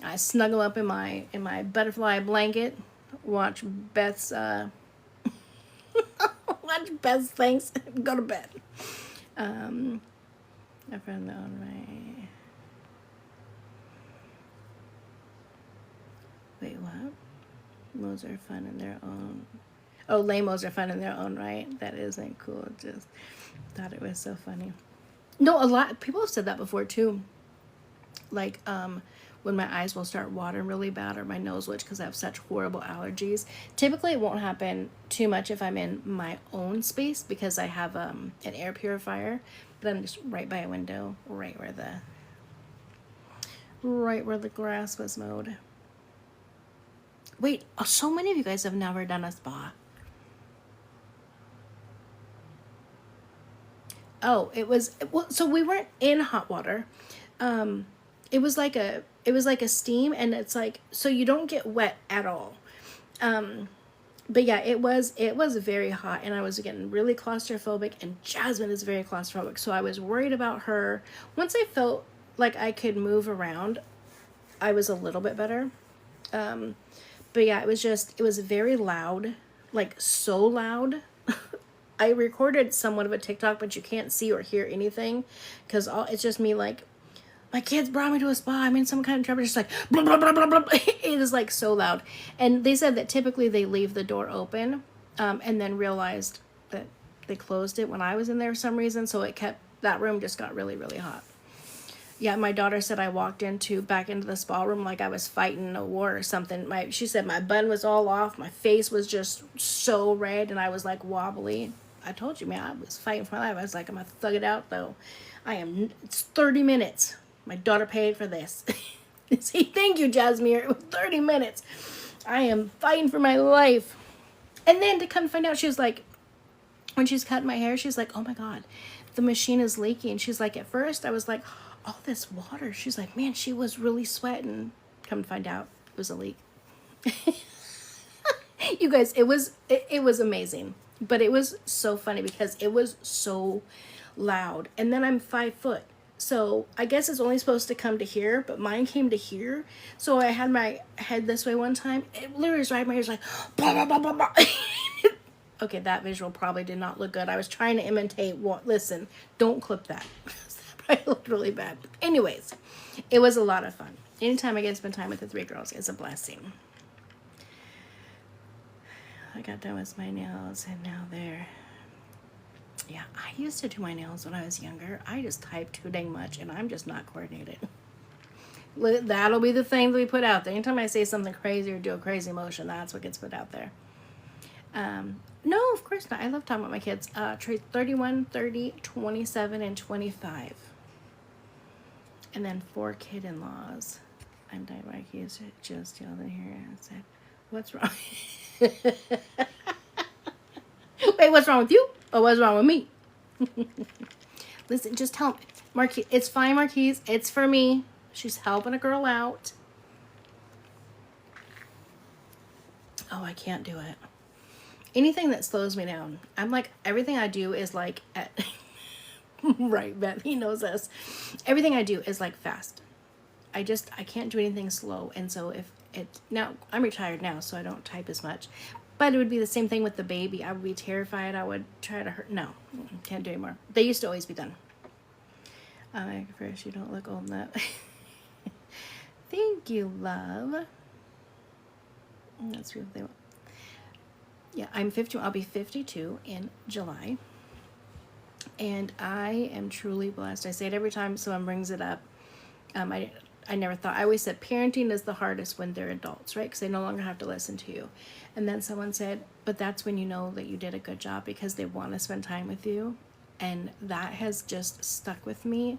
I snuggle up in my butterfly blanket, watch Beth's watch Beth's things, go to bed. I found that one right. Wait, what? Mo's are fun in their own. Oh, lame-os are fun in their own right. That isn't cool. Just thought it was so funny. No, a lot of people have said that before too. Like, when my eyes will start watering really bad or my nose will itch because I have such horrible allergies. Typically, it won't happen too much if I'm in my own space because I have an air purifier. But I'm just right by a window, right where the grass was mowed. Wait, so many of you guys have never done a spa. Oh, it was, well, so we weren't in hot water. It was like a steam, and it's like, so you don't get wet at all. But yeah, it was very hot, and I was getting really claustrophobic, and Jasmine is very claustrophobic, so I was worried about her. Once I felt like I could move around, I was a little bit better. But yeah, it was very loud, like so loud. I recorded somewhat of a TikTok, but you can't see or hear anything because it's just me like, my kids brought me to a spa. I'm in some kind of trouble. Just like, blah, blah, blah, blah, blah. It is like so loud. And they said that typically they leave the door open, and then realized that they closed it when I was in there for some reason. So that room just got really, really hot. Yeah, my daughter said I walked back into the spa room like I was fighting a war or something. She said my bun was all off. My face was just so red, and I was like wobbly. I told you, man, I was fighting for my life. I was like, I'm going to thug it out, though. It's 30 minutes. My daughter paid for this. Say, thank you, Jasmine. It was 30 minutes. I am fighting for my life. And then to come find out, she was like, when she's cutting my hair, she's like, oh my God, the machine is leaking. She's like, at first I was like, all this water. She's like, man, she was really sweating. Come to find out, it was a leak. You guys, it was amazing. But it was so funny because it was so loud. And then I'm 5 foot. So I guess it's only supposed to come to here, but mine came to here. So I had my head this way one time. It literally was right in my ears like, blah, blah, blah, blah, blah. Okay, that visual probably did not look good. I was trying to imitate listen, don't clip that. That probably looked really bad. Anyways, it was a lot of fun. Anytime I get to spend time with the 3 girls is a blessing. I got done with my nails, and now yeah, I used to do my nails when I was younger. I just type too dang much, and I'm just not coordinated. That'll be the thing that we put out there. Anytime I say something crazy or do a crazy motion, that's what gets put out there. No, of course not. I love talking about my kids. 31, 30, 27, and 25. And then 4 kid-in-laws. I'm dying my kids just yelled in here and said, what's wrong? Wait, what's wrong with you? Or what's wrong with me? Listen, just tell me. Marquise, it's fine, Marquise. It's for me. She's helping a girl out. Oh, I can't do it. Anything that slows me down. I'm like, everything I do is like, right, Beth, he knows this. Everything I do is like fast. I can't do anything slow. And so now I'm retired now, so I don't type as much. But it would be the same thing with the baby. I would be terrified. I would try to hurt. No, can't do anymore. They used to always be done. First, you don't look old enough. Thank you, love. That's what they want. Yeah, I'm 50. I'll be 52 in July. And I am truly blessed. I say it every time someone brings it up. I never thought, I always said parenting is the hardest when they're adults, right? Because they no longer have to listen to you. And then someone said, but that's when you know that you did a good job because they want to spend time with you. And that has just stuck with me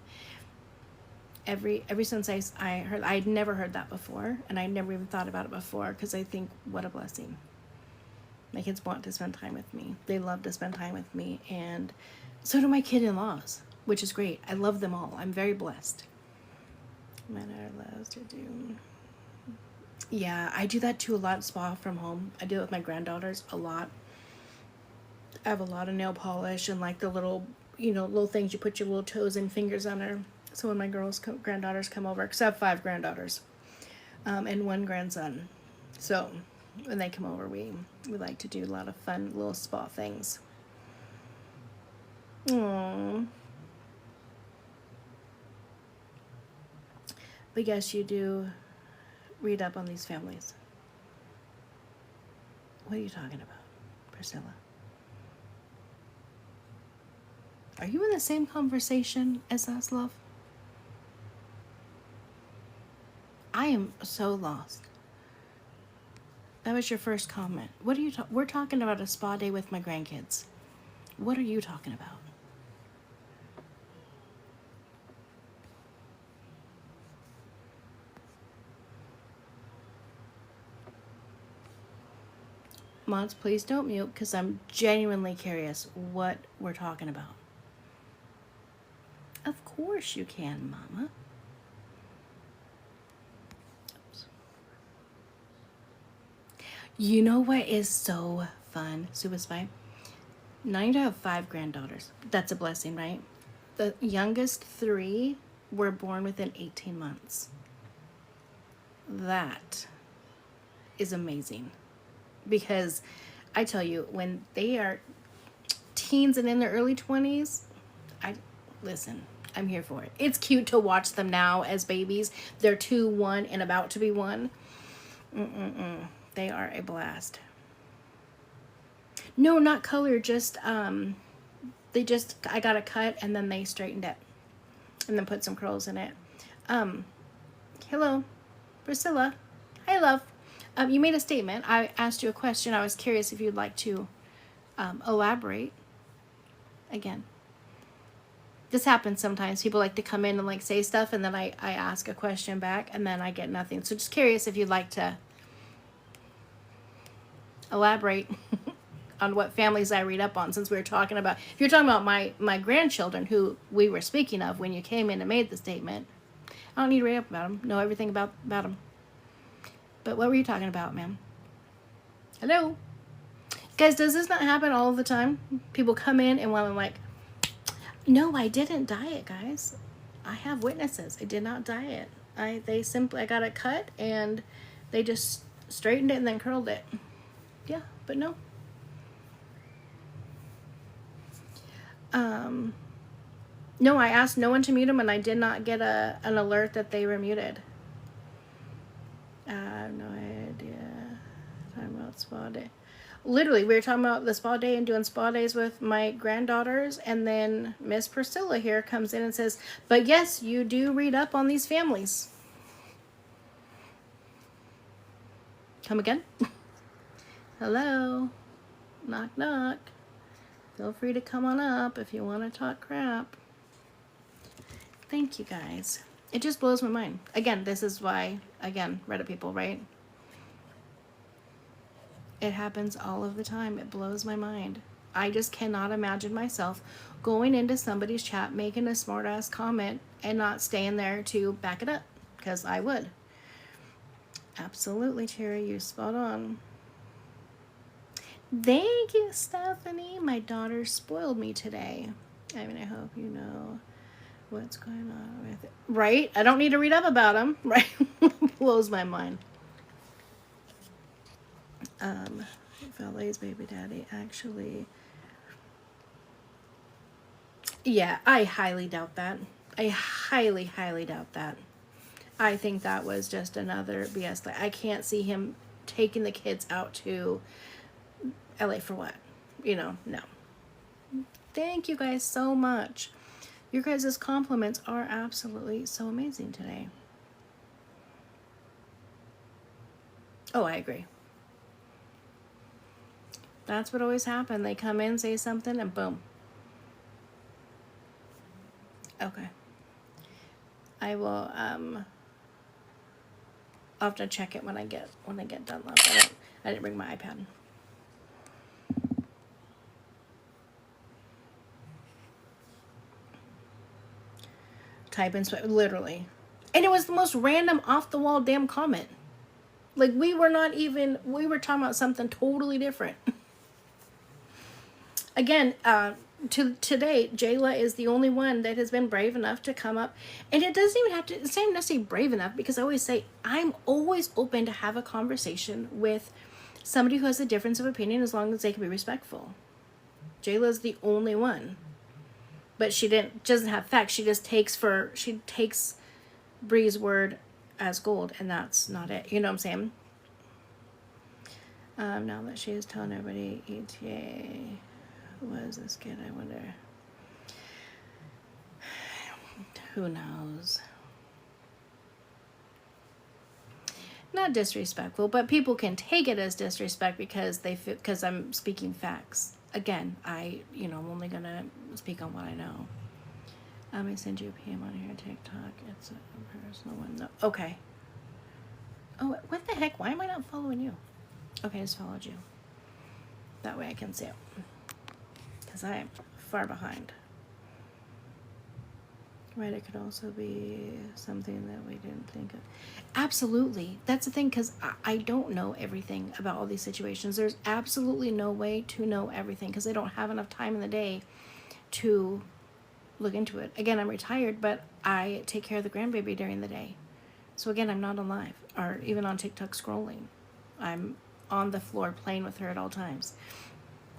ever since I heard. I'd never heard that before, and I never even thought about it before because I think, what a blessing. My kids want to spend time with me. They love to spend time with me, and so do my kid-in-laws, which is great. I love them all. I'm very blessed. Men are allowed to do. Yeah, I do that too a lot. Spa from home. I do it with my granddaughters a lot. I have a lot of nail polish and like the little, little things you put your little toes and fingers under. So when my granddaughters come over, because I have 5 granddaughters, and 1 grandson. So when they come over, we like to do a lot of fun little spa things. Aww. But yes, you do read up on these families. What are you talking about, Priscilla? Are you in the same conversation as us, love? I am so lost. That was your first comment. What are you we're talking about a spa day with my grandkids. What are you talking about? Mods, please don't mute because I'm genuinely curious what we're talking about. course you can, Mama. Oops. You know what is so fun, Super Spy? Now you have 5 granddaughters. That's a blessing, right? The youngest 3 were born within 18 months. That is amazing. Because I tell you, when they are teens and in their early 20s, listen, I'm here for it. It's cute to watch them now as babies. They're 2, 1, and about to be 1. They are a blast. No, not color, just I got a cut and then they straightened it and then put some curls in it. Hello, Priscilla. Hi, love. You made a statement. I asked you a question. I was curious if you'd like to elaborate. Again, this happens sometimes. People like to come in and like say stuff, and then I ask a question back, and then I get nothing. So just curious if you'd like to elaborate on what families I read up on, since we were talking about, if you're talking about my grandchildren who we were speaking of when you came in and made the statement, I don't need to read up about them, know everything about them. But what were you talking about, ma'am? Hello? Guys, does this not happen all the time? People come in and I'm like, no, I didn't dye it, guys. I have witnesses. I did not dye it. I got it cut and they just straightened it and then curled it. Yeah, but no. No, I asked no one to mute them and I did not get an alert that they were muted. I have no idea. Talking about spa day. Literally, we were talking about the spa day and doing spa days with my granddaughters, and then Miss Priscilla here comes in and says, but yes, you do read up on these families. Come again? Hello? Knock, knock. Feel free to come on up if you want to talk crap. Thank you, guys. It just blows my mind. Again, this is why, again, Reddit people, right? It happens all of the time. It blows my mind. I just cannot imagine myself going into somebody's chat, making a smart-ass comment, and not staying there to back it up, because I would. Absolutely, Cherry, you're spot on. Thank you, Stephanie. My daughter spoiled me today. I mean, I hope you know what's going on with it. Right? I don't need to read up about them. Right? Blows my mind. Valet's baby daddy, actually. Yeah, I highly doubt that. I highly, highly doubt that. I think that was just another BS. I can't see him taking the kids out to LA for what? You know, no. Thank you guys so much. Your guys' compliments are absolutely so amazing today. Oh, I agree. That's what always happens. They come in, say something, and boom. Okay. I will I'll have to check it when I get done. I didn't bring my iPad. Type in literally. And it was the most random off the wall damn comment. Like we were talking about something totally different. Again, today, Jayla is the only one that has been brave enough to come up. And it doesn't even have to, it's not even necessarily brave enough, because I always say, I'm always open to have a conversation with somebody who has a difference of opinion as long as they can be respectful. Jayla's the only one. But she doesn't have facts. She takes Bri's word as gold, and that's not it. You know what I'm saying? Now that she is telling everybody ETA, who is this kid? I wonder. Who knows? Not disrespectful, but people can take it as disrespect because I'm speaking facts. Again, I'm only gonna speak on what I know. I'm gonna send you a PM on here, TikTok. It's a personal one. No. Okay. Oh, what the heck? Why am I not following you? Okay, I just followed you. That way I can see it. Because I am far behind. Right, it could also be something that we didn't think of. Absolutely. That's the thing, because I don't know everything about all these situations. There's absolutely no way to know everything because I don't have enough time in the day to look into it. Again, I'm retired, but I take care of the grandbaby during the day. So again, I'm not on live or even on TikTok scrolling. I'm on the floor playing with her at all times.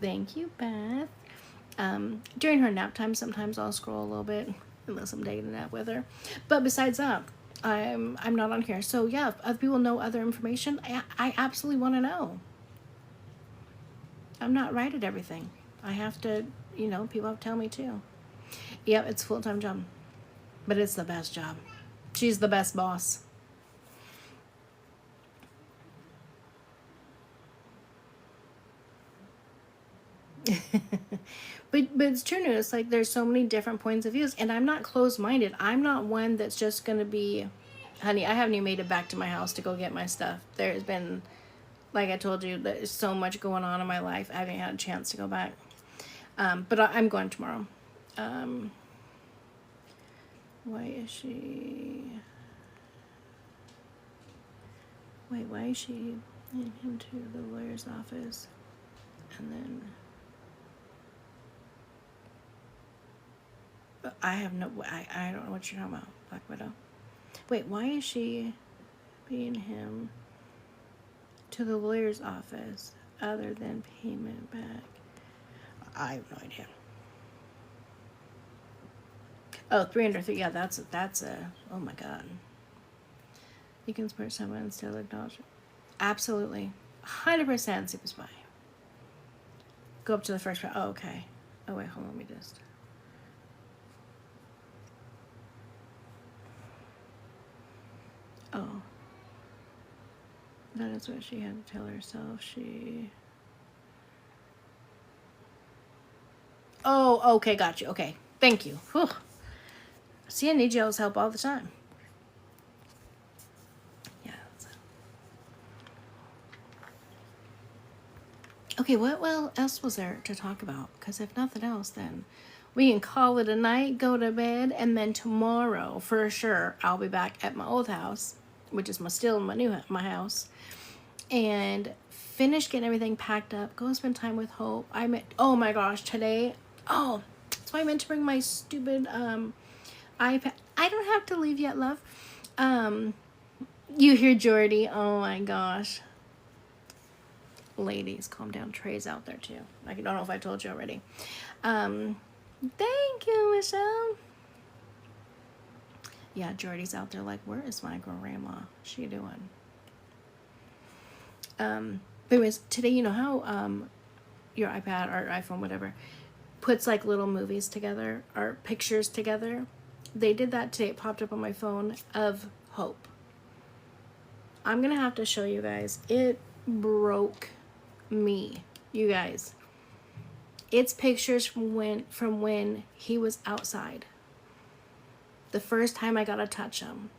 Thank you, Beth. During her nap time, sometimes I'll scroll a little bit, unless I'm taking a nap with her. But besides that, I'm not on here. So yeah, if other people know other information, I absolutely want to know. I'm not right at everything. I have to, people have to tell me too. Yep, it's a full-time job. But it's the best job. She's the best boss. but it's true. It's like there's so many different points of views, and I'm not closed-minded. I'm not one that's just gonna be, honey, I haven't even made it back to my house to go get my stuff. There's been, like I told you, there's so much going on in my life. I haven't had a chance to go back. But I'm going tomorrow. Why is she? Wait, why is she in him to the lawyer's office? And then I have no. I don't know what you're talking about, Black Widow. Wait, why is she being him to the lawyer's office other than payment back? I have no idea. Oh, 303. Yeah, that's a. Oh my God. You can support someone and still acknowledge it. Absolutely, 100% super spy. Go up to the first part. Oh, okay. Oh wait, hold on. Let me just. Oh. That is what she had to tell herself. Oh, okay, got you. Okay. Thank you. Whew. See, I need y'all's help all the time. Yeah. Okay, what else was there to talk about? Because if nothing else, then we can call it a night, go to bed, and then tomorrow, for sure, I'll be back at my old house, which is still my house, and finish getting everything packed up. Go spend time with Hope. Oh my gosh, today. Oh, that's why I meant to bring my stupid iPad. I don't have to leave yet, love. You hear Jordy? Oh my gosh. Ladies, calm down. Trey's out there too. I don't know if I told you already. Thank you, Michelle. Yeah, Jordy's out there like, where is my grandma? She doing? Anyways, today, you know how your iPad or iPhone, whatever, puts like little movies together or pictures together? They did that today. It popped up on my phone of Hope. I'm gonna have to show you guys. It broke me, you guys. It's pictures from when he was outside. The first time I got to touch him.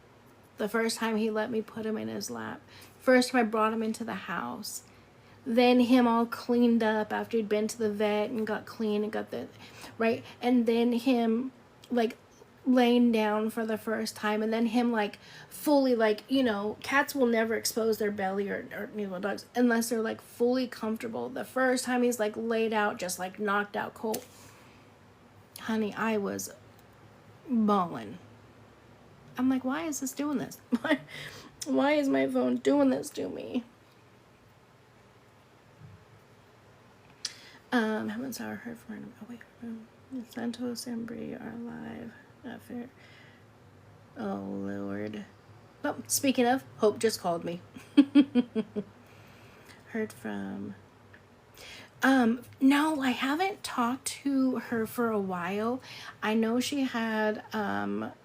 The first time he let me put him in his lap. First time I brought him into the house. Then him all cleaned up after he'd been to the vet and got clean and got the, right? And then him like laying down for the first time, and then him like fully, like, cats will never expose their belly or dogs unless they're like fully comfortable. The first time he's like laid out, just like knocked out cold. Honey, I was bawling. I'm like, why is this doing this? Why is my phone doing this to me? Haven't saw or heard from her. Oh wait, Santos and Bri are live. Not fair. Oh Lord. Oh, speaking of, Hope just called me. Heard from. No, I haven't talked to her for a while. I know she had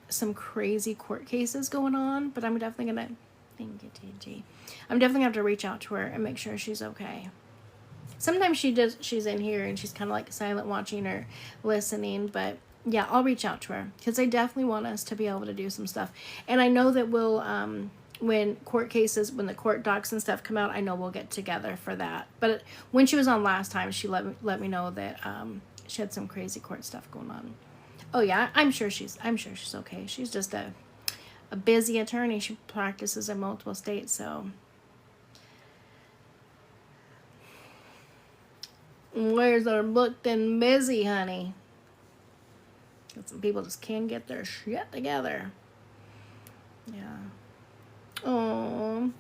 some crazy court cases going on, but I'm definitely gonna. Thank you, TG. I'm definitely gonna have to reach out to her and make sure she's okay. Sometimes she's in here and she's kind of like silent watching or listening, but yeah, I'll reach out to her because I definitely want us to be able to do some stuff. And I know that we'll, when the court docs and stuff come out, I know we'll get together for that. But when she was on last time, she let me know that she had some crazy court stuff going on. Oh yeah, I'm sure she's okay. She's just a busy attorney. She practices in multiple states, so. Where's our booked and busy, honey? Some people just can't get their shit together. Yeah. Oh,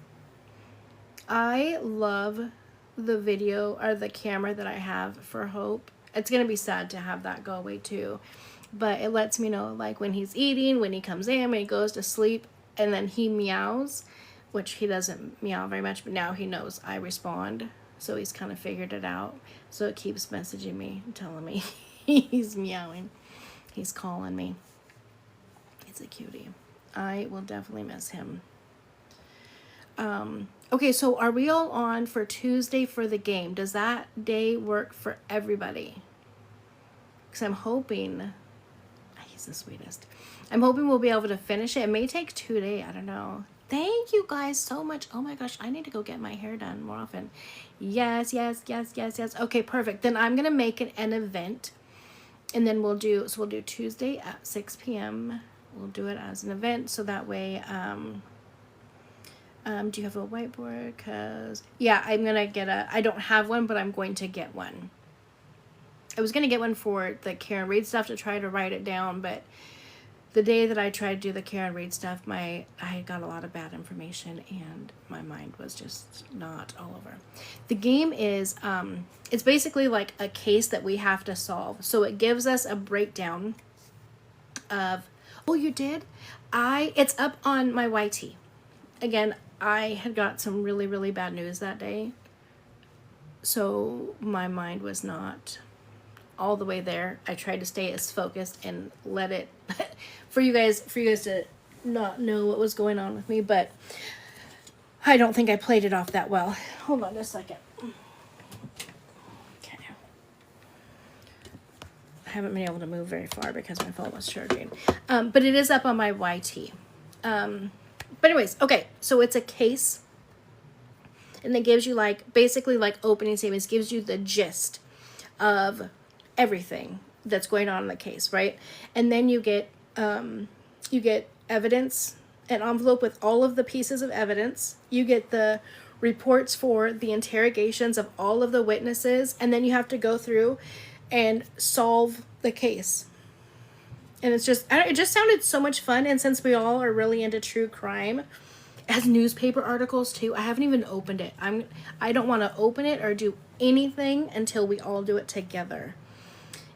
I love the video or the camera that I have for Hope. It's gonna be sad to have that go away too, but it lets me know like when he's eating, when he comes in, when he goes to sleep, and then he meows, which he doesn't meow very much, but now he knows I respond, so he's kind of figured it out. So it keeps messaging me, telling me he's meowing, he's calling me. He's a cutie. I will definitely miss him. Okay, so are we all on for Tuesday for the game? Does that day work for everybody? Because I'm hoping, he's the sweetest. I'm hoping we'll be able to finish it. It may take 2 days. I don't know. Thank you guys so much. Oh my gosh, I need to go get my hair done more often. Yes. Okay, perfect. Then I'm going to make it an event. And then we'll do Tuesday at 6 p.m. We'll do it as an event. So that way, do you have a whiteboard? Because, yeah, I'm going to get I don't have one, but I'm going to get one. I was going to get one for the Karen Read stuff to try to write it down, but the day that I tried to do the Karen Read stuff, I got a lot of bad information, and my mind was just not all over. The game is, it's basically like a case that we have to solve. So it gives us a breakdown of, oh, you did? It's up on my YT. Again, I had got some really, really bad news that day. So my mind was not all the way there. I tried to stay as focused and let it for you guys to not know what was going on with me, but I don't think I played it off that well. Hold on a second. Okay. I haven't been able to move very far because my phone was charging. But it is up on my YT. But anyways, okay, so it's a case, and it gives you basically opening statements, gives you the gist of everything that's going on in the case, right? And then you get evidence, an envelope with all of the pieces of evidence. You get the reports for the interrogations of all of the witnesses, and then you have to go through and solve the case. And it just sounded so much fun. And since we all are really into true crime, as newspaper articles too, I haven't even opened it. I don't want to open it or do anything until we all do it together.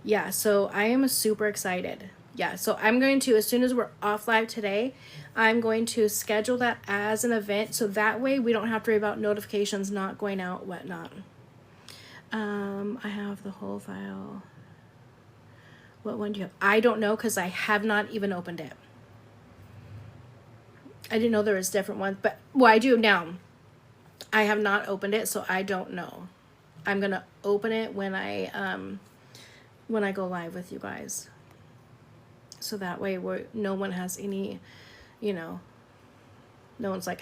Yeah, so I am super excited. Yeah, so I'm going to, as soon as we're off live today, I'm going to schedule that as an event, so that way we don't have to worry about notifications not going out, whatnot. I have the whole file. What one do you have? I don't know, because I have not even opened it. I didn't know there was different ones, but, well, I do now. I have not opened it, so I don't know. I'm going to open it when I go live with you guys. So that way no one has any, no one's like,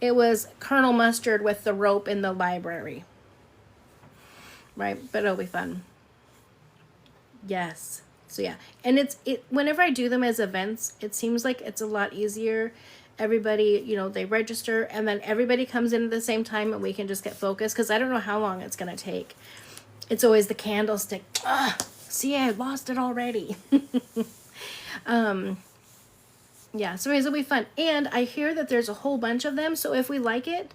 it was Colonel Mustard with the rope in the library. Right? But it'll be fun. Yes. So yeah. And whenever I do them as events, it seems like it's a lot easier. Everybody, they register, and then everybody comes in at the same time, and we can just get focused, because I don't know how long it's going to take. It's always the candlestick. See, I lost it already. Yeah, so it'll be fun. And I hear that there's a whole bunch of them, so if we like it,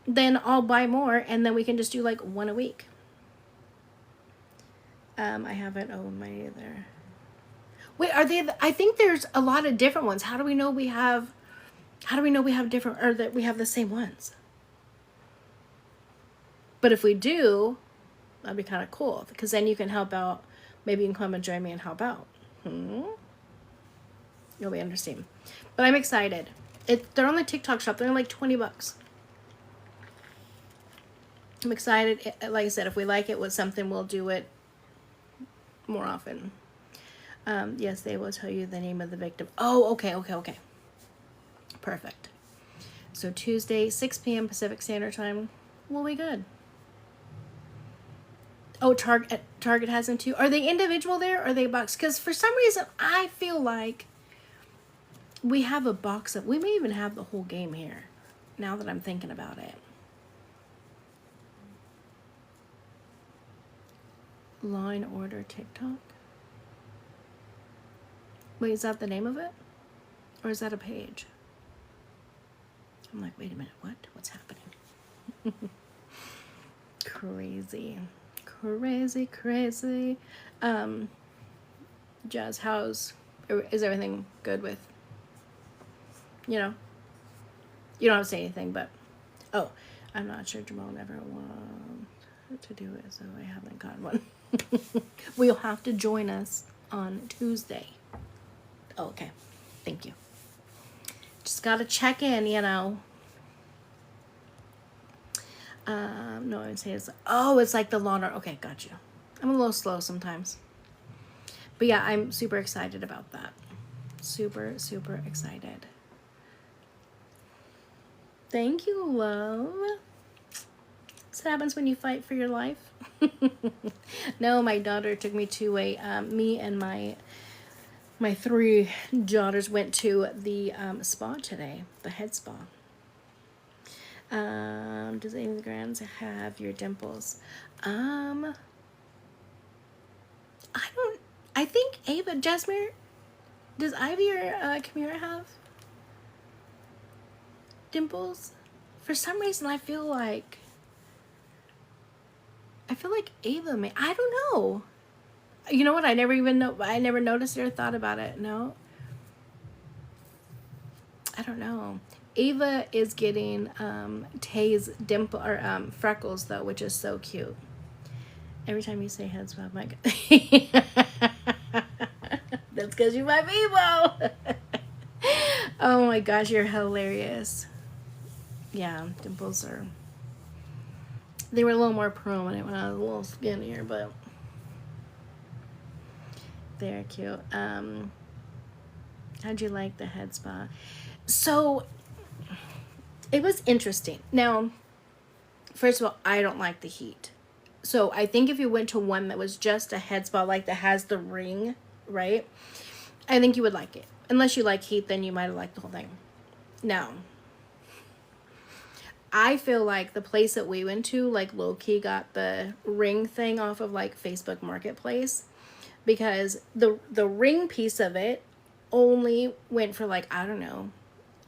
then I'll buy more, and then we can just do one a week. I haven't owned mine either. Wait, are they? I think there's a lot of different ones. How do we know we have different, or that we have the same ones? But if we do, that'd be kind of cool, because then you can help out. Maybe you can come and join me and help out. You'll be interesting. But I'm excited. They're on the TikTok shop. They're only $20. I'm excited. Like I said, if we like it with something, we'll do it more often. Yes, they will tell you the name of the victim. Oh, okay. Perfect. So Tuesday, 6 p.m. Pacific Standard Time. We'll be good. Oh, Target has them too. Are they individual there, or are they box? Because for some reason I feel like we have a box of. We may even have the whole game here. Now that I'm thinking about it. Line Order TikTok. Wait, is that the name of it? Or is that a page? I'm like, wait a minute, what? What's happening? Crazy. Crazy, crazy. Jazz, is everything good with, you know? You don't have to say anything, but, oh, I'm not sure Jamal never wanted to do it, so I haven't gotten one. We'll have to join us on Tuesday. Oh, okay. Thank you. Just gotta check in, you know. No, I would say it's like the lawn art. Okay, got you. I'm a little slow sometimes. But yeah, I'm super excited about that. Super, super excited. Thank you, love. This happens when you fight for your life. No, my daughter took me to me and my 3 daughters went to the spa today, the head spa. Does any of the grands have your dimples? I think Ava, Jasmine, does Ivy or Kamira have dimples? For some reason, I feel like Ava may. I don't know. You know what? I never noticed it or thought about it. No. I don't know. Ava is getting Tay's dimple or freckles though, which is so cute. Every time you say head swab, Mike. That's because you're my people. Oh my gosh, you're hilarious. Yeah, dimples they were a little more prominent when I was a little skinnier, but they're cute. How'd you like the head spa? So it was interesting. Now, first of all, I don't like the heat. So I think if you went to one that was just a head spa, like that has the ring, right? I think you would like it. Unless you like heat, then you might have liked the whole thing. Now, I feel like the place that we went to, like low-key got the ring thing off of like Facebook Marketplace, because the ring piece of it only went for like, I don't know,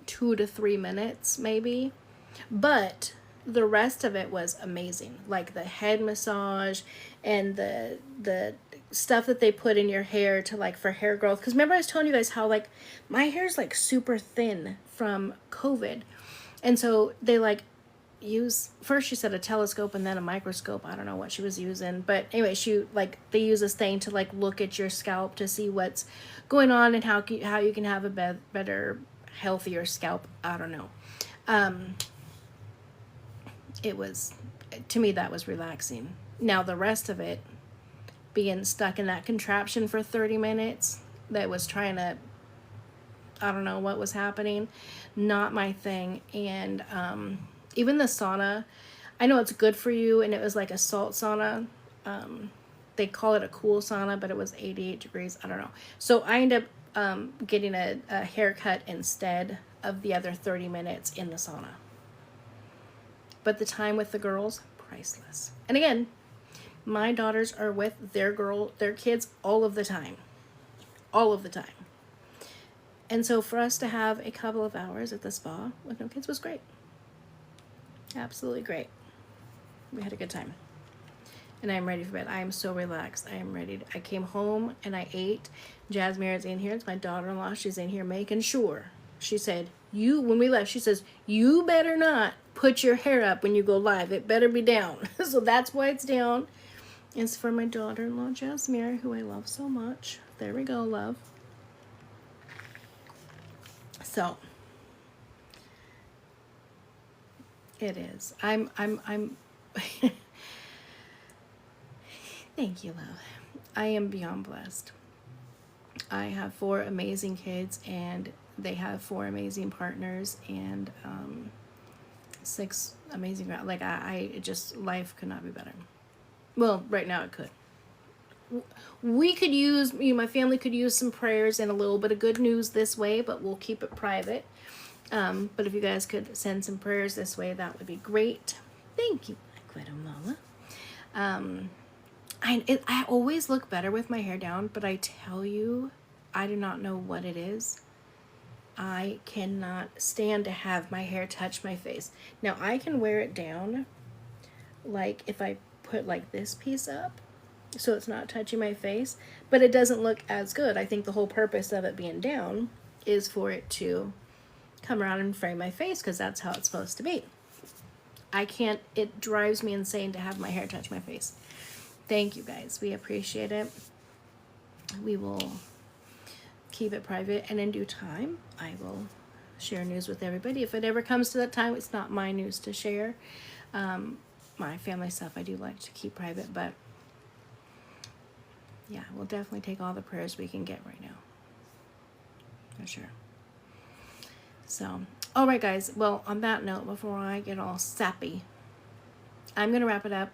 2 to 3 minutes maybe. But the rest of it was amazing. Like the head massage and the stuff that they put in your hair to like for hair growth. Because remember I was telling you guys how like my hair's like super thin from COVID. And so they like first she said a telescope and then a microscope. I don't know what she was using. But anyway, they use this thing to like look at your scalp to see what's going on and how you can have a better, healthier scalp. I don't know. It was, to me, that was relaxing. Now the rest of it, being stuck in that contraption for 30 minutes that was trying to, I don't know what was happening, not my thing. And even the sauna, I know it's good for you, and it was like a salt sauna. They call it a cool sauna, but it was 88 degrees. I don't know. So I ended up getting a haircut instead of the other 30 minutes in the sauna. But the time with the girls, priceless. And again, my daughters are with their kids all of the time. All of the time. And so for us to have a couple of hours at the spa with no kids was great. Absolutely great. We had a good time. And I'm ready for bed. I am so relaxed. I am ready. I came home and I ate. Jasmine is in here. It's my daughter-in-law. She's in here making sure. She said, when we left, she says, you better not put your hair up when you go live. It better be down. So that's why it's down. It's for my daughter-in-law, Jasmine, who I love so much. There we go, love. So it is. I'm Thank you, love. I am beyond blessed. I have 4 amazing kids, and they have 4 amazing partners, and 6 amazing, like I just, life could not be better. Well, right now it could. We could use, my family could use some prayers and a little bit of good news this way, but we'll keep it private. But if you guys could send some prayers this way, that would be great. Thank you, Black Widow Mama. I always look better with my hair down, but I tell you, I do not know what it is. I cannot stand to have my hair touch my face. Now, I can wear it down, like if I put like this piece up, so it's not touching my face, but it doesn't look as good. I think the whole purpose of it being down is for it to come around and frame my face, because that's how it's supposed to be. I can't, it drives me insane to have my hair touch my face. Thank you guys. We appreciate it. We will keep it private, and in due time, I will share news with everybody. If it ever comes to that time, it's not my news to share. My family stuff I do like to keep private, but yeah, we'll definitely take all the prayers we can get right now. For sure. So, all right, guys. Well, on that note, before I get all sappy, I'm going to wrap it up.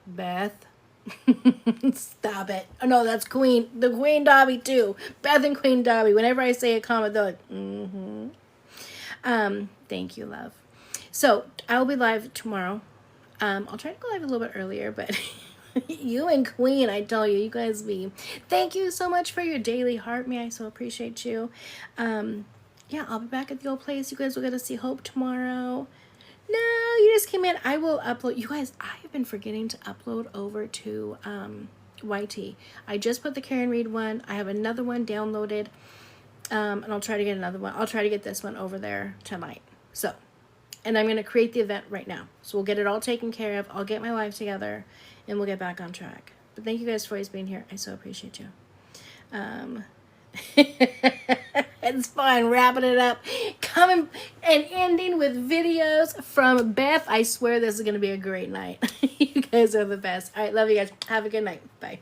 Beth. Stop it. Oh, no, that's Queen. The Queen Dobby, too. Beth and Queen Dobby. Whenever I say a comment, they're like, thank you, love. So, I'll be live tomorrow. I'll try to go live a little bit earlier, but you and Queen, I tell you, you guys be. Thank you so much for your daily heart. Me, I so appreciate you. Yeah, I'll be back at the old place. You guys will get to see Hope tomorrow. No, you just came in. I will upload. You guys, I have been forgetting to upload over to YT. I just put the Karen Reed one. I have another one downloaded. And I'll try to get another one. I'll try to get this one over there tonight. So, and I'm going to create the event right now. So we'll get it all taken care of. I'll get my life together, and we'll get back on track. But thank you guys for always being here. I so appreciate you. It's fun wrapping it up, coming and ending with videos from Beth. I swear this is going to be a great night. You guys are the best. All right, love you guys. Have a good night. Bye.